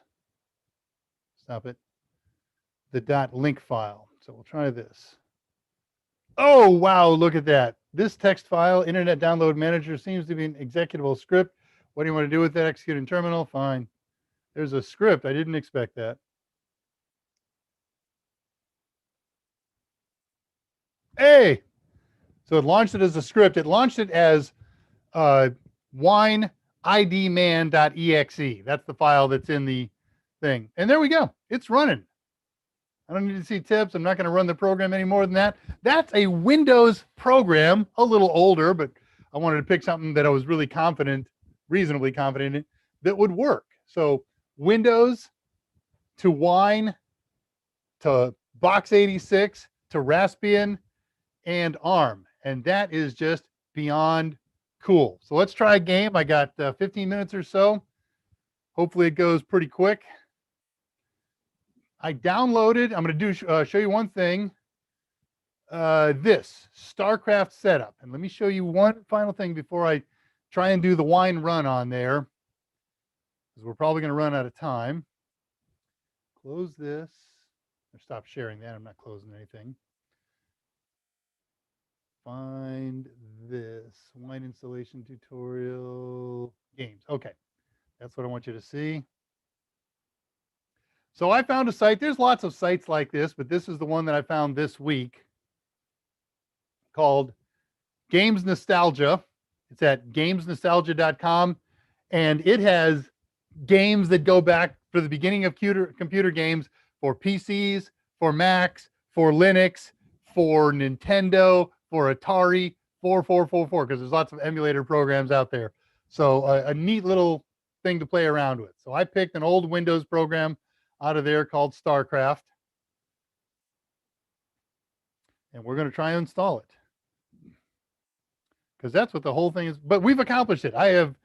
stop it, the .link file. So we'll try this. Oh, wow, look at that. This text file, Internet Download Manager, seems to be an executable script. What do you want to do with that? Execute in terminal? Fine. There's a script. I didn't expect that. Hey! So it launched it as a script. It launched it as wine idman.exe. That's the file that's in the thing. And there we go. It's running. I don't need to see tips. I'm not going to run the program any more than that. That's a Windows program, a little older, but I wanted to pick something that I was really confident, reasonably confident in, that would work. So Windows to Wine to Box86 to Raspbian and ARM. And that is just beyond cool. So let's try a game. I got 15 minutes or so. Hopefully it goes pretty quick. I downloaded, I'm going to show you one thing. This StarCraft setup. And let me show you one final thing before I try and do the wine run on there, because we're probably going to run out of time. Close this. Or stop sharing that. I'm not closing anything. Find this wine installation tutorial games. Okay, that's what I want you to see. So I found a site. There's lots of sites like this, but this is the one that I found this week called Games Nostalgia. It's at gamesnostalgia.com, and it has games that go back for the beginning of computer games for PCs, for Macs, for Linux, for Nintendo, for Atari, 4444, because there's lots of emulator programs out there. So a neat little thing to play around with. So I picked an old Windows program out of there called StarCraft, and we're going to try and install it, because that's what the whole thing is. But we've accomplished it. I have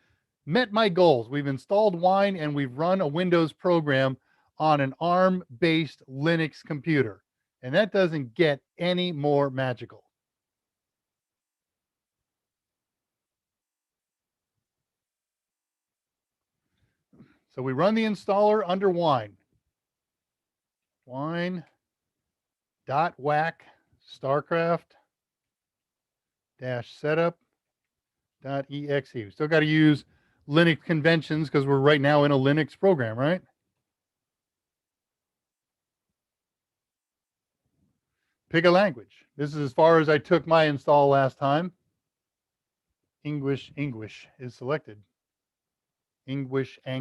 met my goals. We've installed Wine and we've run a Windows program on an ARM-based Linux computer. And that doesn't get any more magical. So we run the installer under Wine. Wine.whack StarCraft setup.exe. We still got to use Linux conventions because we're right now in a Linux program, right? Pick a language. This is as far as I took my install last time. English is selected. English. I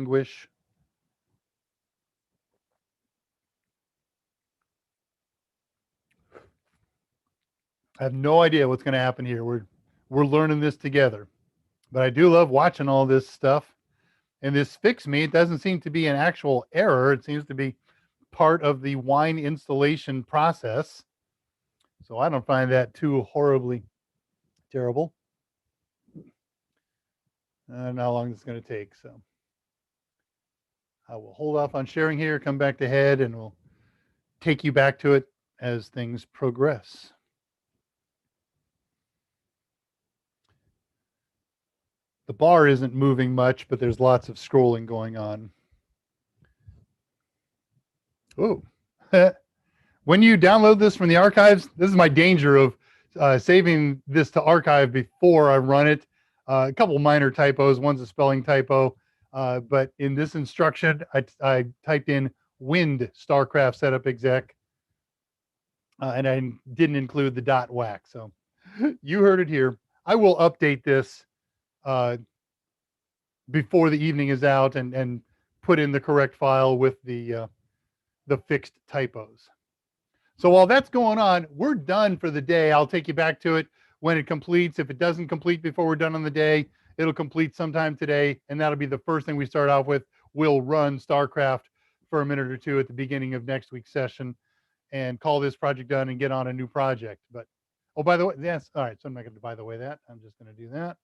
have no idea what's going to happen here. We're learning this together. But I do love watching all this stuff. And this Fix Me, it doesn't seem to be an actual error. It seems to be part of the Wine installation process. So I don't find that too horribly terrible. I don't know how long it's going to take. So I will hold off on sharing here, come back to head, and we'll take you back to it as things progress. The bar isn't moving much, but there's lots of scrolling going on. Oh, when you download this from the archives, this is my danger of saving this to archive before I run it. A couple minor typos. One's a spelling typo. But in this instruction, I typed in wind StarCraft setup exec, and I didn't include the .whack. So you heard it here. I will update this before the evening is out and put in the correct file with the fixed typos. So while that's going on, we're done for the day. I'll take you back to it when it completes. If it doesn't complete before we're done on the day, it'll complete sometime today, and that'll be the first thing we start off with. We'll run StarCraft for a minute or two at the beginning of next week's session and call this project done and get on a new project. But, oh, by the way, yes, all right, so I'm not going to by the way that. I'm just going to do that.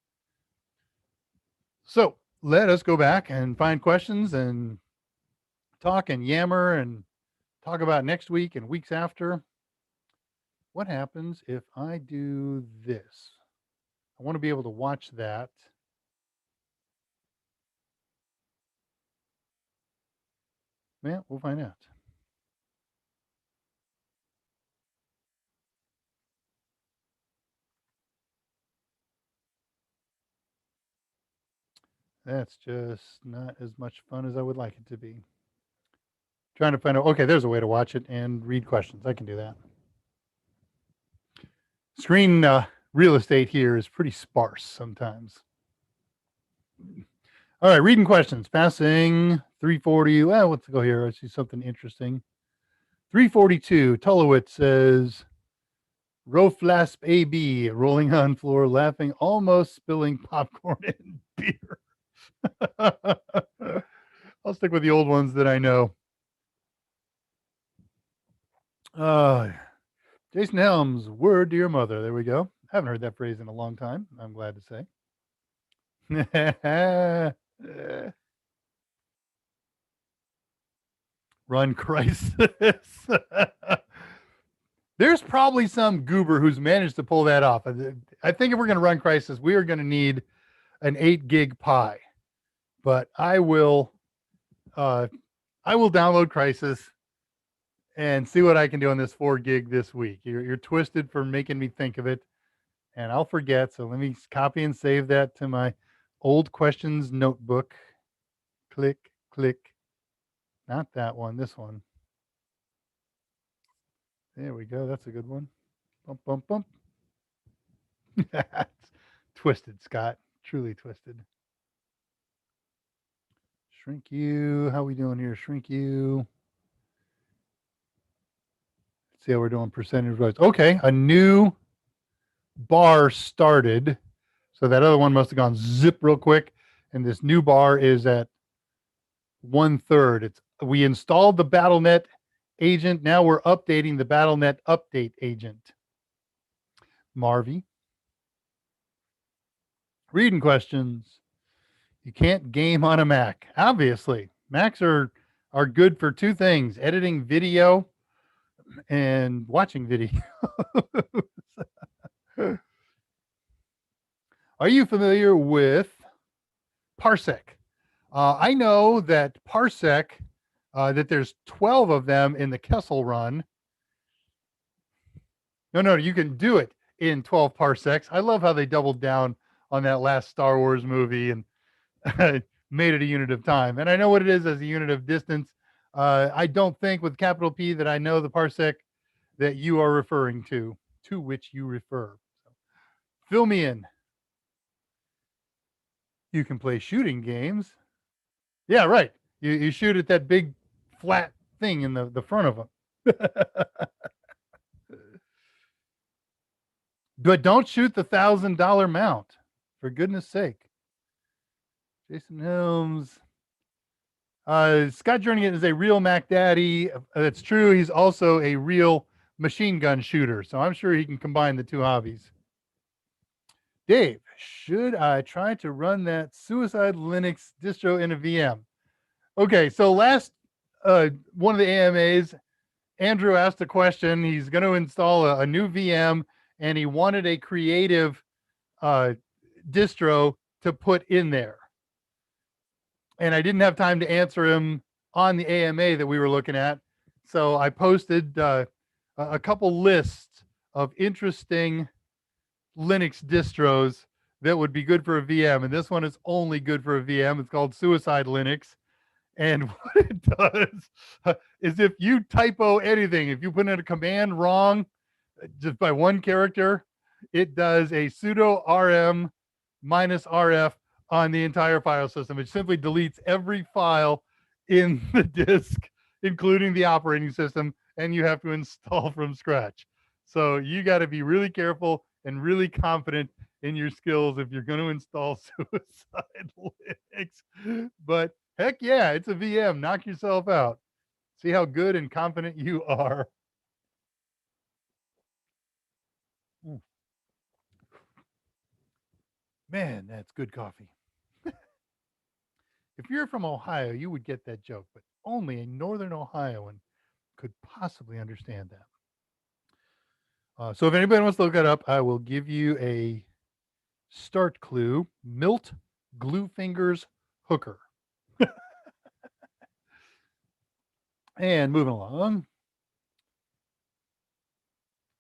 So let us go back and find questions and talk and yammer and talk about next week and weeks after. What happens if I do this? I want to be able to watch that. Yeah, we'll find out. That's just not as much fun as I would like it to be. Trying to find out. Okay, there's a way to watch it and read questions. I can do that. Screen real estate here is pretty sparse sometimes. All right, reading questions. Passing 340. Well, let's go here. I see something interesting. 342. Tulowitz says, Roflasp AB, rolling on floor, laughing, almost spilling popcorn and beer. I'll stick with the old ones that I know. Jason Helms, word to your mother. There we go. Haven't heard that phrase in a long time, I'm glad to say. Run Crisis. There's probably some goober who's managed to pull that off. I think if we're going to run Crisis, we are going to need an 8 gig Pi. But I will download Crisis and see what I can do on this 4 gig this week. You're twisted for making me think of it, and I'll forget. So let me copy and save that to my old questions notebook. Click, click. Not that one, this one. There we go. That's a good one. Bump, bump, bump. Twisted, Scott. Truly twisted. Shrink you. How we doing here? Shrink you. Let's see how we're doing percentage wise. Okay, a new bar started. So that other one must have gone zip real quick. And this new bar is at 1/3. We installed the BattleNet agent. Now we're updating the BattleNet update agent. Marvy. Reading questions. You can't game on a Mac. Obviously, Macs are good for two things: editing video and watching video. Are you familiar with Parsec? I know that Parsec, that there's 12 of them in the Kessel run. No, you can do it in 12 parsecs. I love how they doubled down on that last Star Wars movie and made it a unit of time. And I know what it is as a unit of distance. I don't think with capital P that I know the parsec that you are referring to which you refer. So, fill me in. You can play shooting games. Yeah, right. You shoot at that big flat thing in the front of them. But don't shoot the $1,000 mount, for goodness sake. Jason Helms. Scott Jernigan is a real Mac Daddy. That's true. He's also a real machine gun shooter. So I'm sure he can combine the two hobbies. Dave, should I try to run that Suicide Linux distro in a VM? Okay, so last one of the AMAs, Andrew asked a question. He's going to install a new VM, and he wanted a creative distro to put in there. And I didn't have time to answer him on the AMA that we were looking at. So I posted a couple lists of interesting Linux distros that would be good for a VM. And this one is only good for a VM. It's called Suicide Linux. And what it does is if you typo anything, if you put in a command wrong just by one character, it does a sudo rm -rf on the entire file system. It simply deletes every file in the disk, including the operating system, and you have to install from scratch. So you got to be really careful and really confident in your skills if you're going to install Suicide Linux. But heck yeah, it's a VM. Knock yourself out. See how good and confident you are. Man, that's good coffee. If you're from Ohio, you would get that joke, but only a Northern Ohioan could possibly understand that. So if anybody wants to look that up, I will give you a start clue. Milt Glue Fingers Hooker. And moving along.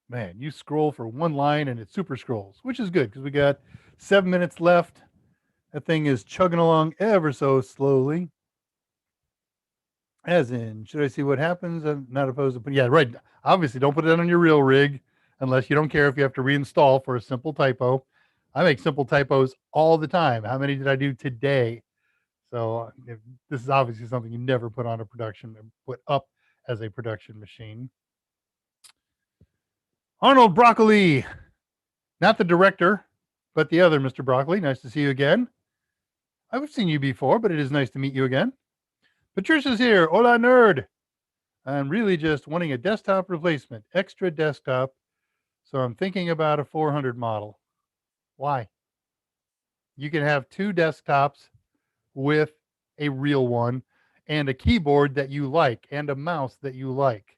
Man, you scroll for one line and it super scrolls, which is good because we got 7 minutes left. That thing is chugging along ever so slowly. As in, should I see what happens? I'm not opposed to putting, yeah, right. Obviously, don't put it on your real rig unless you don't care if you have to reinstall for a simple typo. I make simple typos all the time. How many did I do today? So this is obviously something you never put on a production, put up as a production machine. Arnold Broccoli, not the director, but the other Mr. Broccoli. Nice to see you again. I've seen you before, but it is nice to meet you again. Patricia's here. Hola, nerd. I'm really just wanting a desktop replacement, extra desktop. So I'm thinking about a 400 model. Why? You can have two desktops with a real one. and a keyboard that you like and a mouse that you like.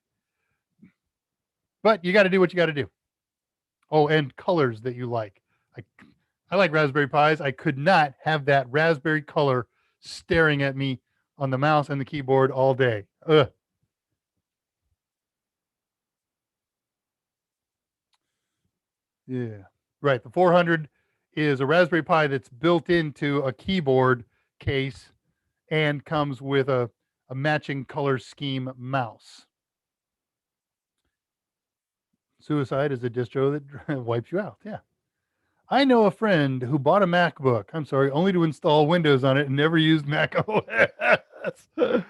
But you got to do what you got to do. Oh, and colors that you like. I like Raspberry Pis. I could not have that raspberry color staring at me on the mouse and the keyboard all day. Ugh. Yeah. Right. The 400 is a Raspberry Pi that's built into a keyboard case and comes with a matching color scheme mouse. Suicide is a distro that wipes you out. Yeah. I know a friend who bought a MacBook, I'm sorry, only to install Windows on it and never used Mac OS. The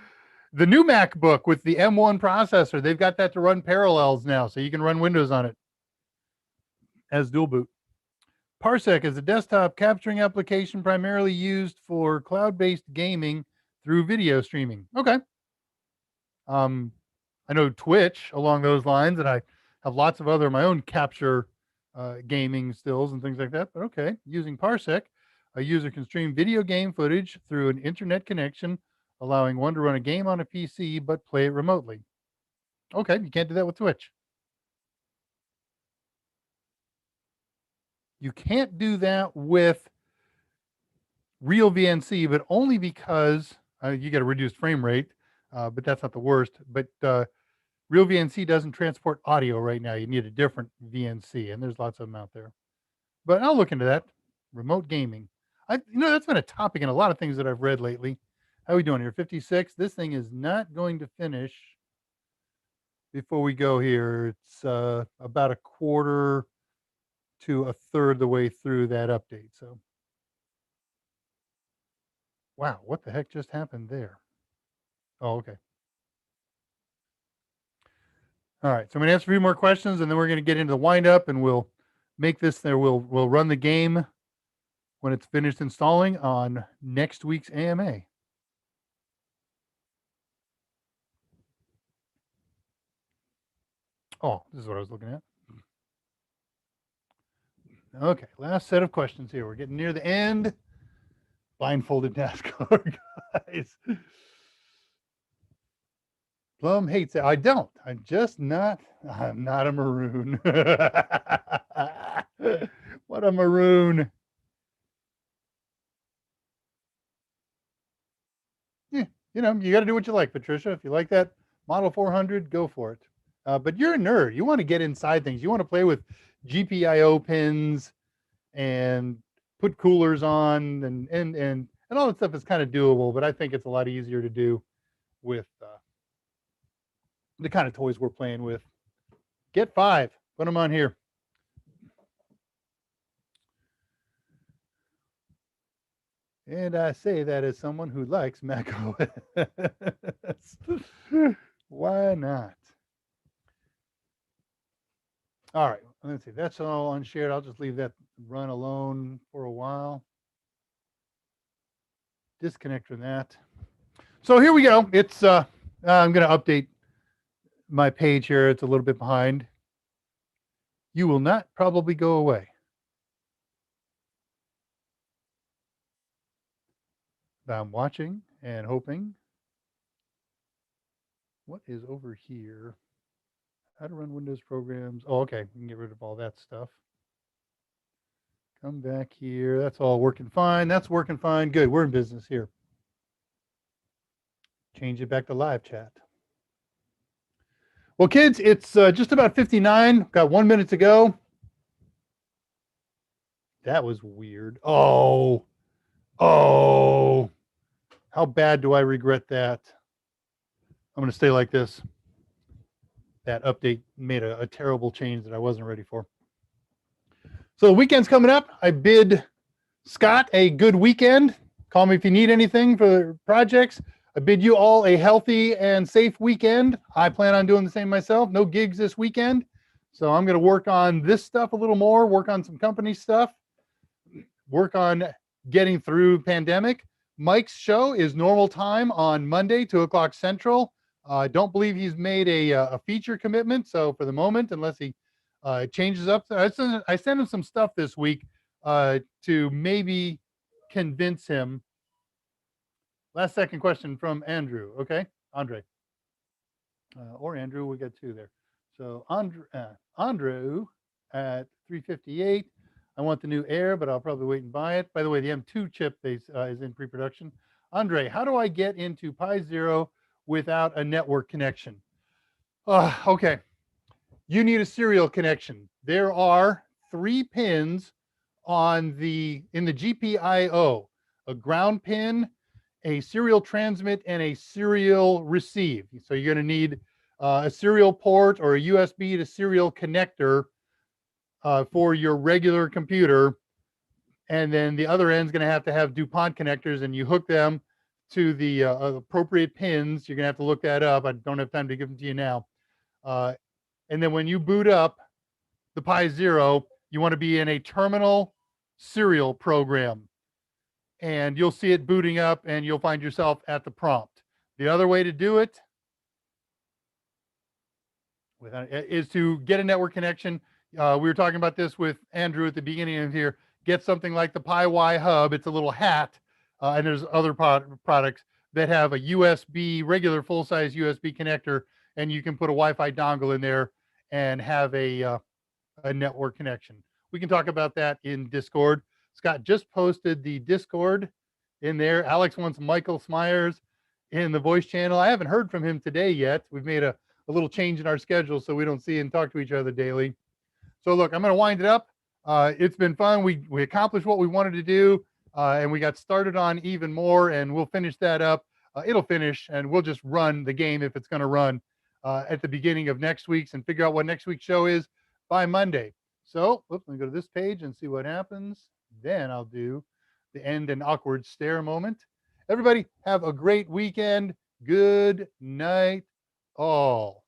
new MacBook with the M1 processor, they've got that to run Parallels now, so you can run Windows on it as dual boot. Parsec is a desktop capturing application primarily used for cloud-based gaming through video streaming. Okay. I know Twitch along those lines, and I have lots of other my own capture gaming stills and things like that. But okay, using Parsec, a user can stream video game footage through an internet connection, allowing one to run a game on a PC but play it remotely. Okay, you can't do that with Twitch. You can't do that with real VNC, but only because you get a reduced frame rate, but that's not the worst. But real VNC doesn't transport audio right now. You need a different VNC, and there's lots of them out there. But I'll look into that. Remote gaming. That's been a topic in a lot of things that I've read lately. How are we doing here? 56. This thing is not going to finish before we go here. It's about a quarter to a third the way through that update. So, wow, what the heck just happened there? Oh, okay. All right. So I'm going to answer a few more questions, and then we're going to get into the wind up, and we'll make this there. We'll run the game when it's finished installing on next week's AMA. Oh, this is what I was looking at. Okay, last set of questions here. We're getting near the end. Blindfolded NASCAR guys. Plum hates it. I don't. I'm not a maroon. What a maroon. Yeah, you got to do what you like, Patricia. If you like that Model 400, go for it. But you're a nerd. You want to get inside things. You want to play with GPIO pins and put coolers on and all that stuff is kind of doable. But I think it's a lot easier to do with the kind of toys we're playing with. Get 5. Put them on here. And I say that as someone who likes Mac OS. Why not? All right, let's see. That's all unshared. I'll just leave that run alone for a while. Disconnect from that. So here we go. It's I'm going to update my page here. It's a little bit behind. You will not probably go away. I'm watching and hoping. What is over here? How to run Windows programs. Oh, okay. We can get rid of all that stuff. Come back here. That's all working fine. That's working fine. Good. We're in business here. Change it back to live chat. Well, kids, it's just about 59. Got 1 minute to go. That was weird. Oh. How bad do I regret that? I'm going to stay like this. That update made a terrible change that I wasn't ready for. So the weekend's coming up. I bid Scott a good weekend. Call me if you need anything for projects. I bid you all a healthy and safe weekend. I plan on doing the same myself. No gigs this weekend. So I'm going to work on this stuff a little more, work on some company stuff, work on getting through pandemic. Mike's show is normal time on Monday, 2:00 Central. I don't believe he's made a feature commitment. So for the moment, unless he changes up, I sent him some stuff this week to maybe convince him Last second question from Andrew. Okay, Andre. Or Andrew, we got two there. So Andrew at 358. I want the new Air, but I'll probably wait and buy it. By the way, the M2 chip is in pre-production. Andre, how do I get into Pi Zero without a network connection? Okay, you need a serial connection. There are 3 pins in the GPIO: a ground pin, a serial transmit, and a serial receive. So you're going to need a serial port or a USB to serial connector for your regular computer. And then the other end's going to have DuPont connectors, and you hook them to the appropriate pins. You're going to have to look that up. I don't have time to give them to you now. And then when you boot up the Pi Zero, you want to be in a terminal serial program, and you'll see it booting up, and you'll find yourself at the prompt. The other way to do it is to get a network connection. We were talking about this with Andrew at the beginning of here. Get something like the PiY Hub. It's a little hat, and there's other products that have a USB, regular full-size USB connector, and you can put a Wi-Fi dongle in there and have a network connection. We can talk about that in Discord. Scott just posted the Discord in there. Alex wants Michael Smyers in the voice channel. I haven't heard from him today yet. We've made a little change in our schedule so we don't see and talk to each other daily. So look, I'm going to wind it up. It's been fun. We accomplished what we wanted to do, and we got started on even more, and we'll finish that up. It'll finish, and we'll just run the game if it's going to run at the beginning of next week's and figure out what next week's show is by Monday. So let me go to this page and see what happens. Then I'll do the end and awkward stare moment. Everybody have a great weekend. Good night, all.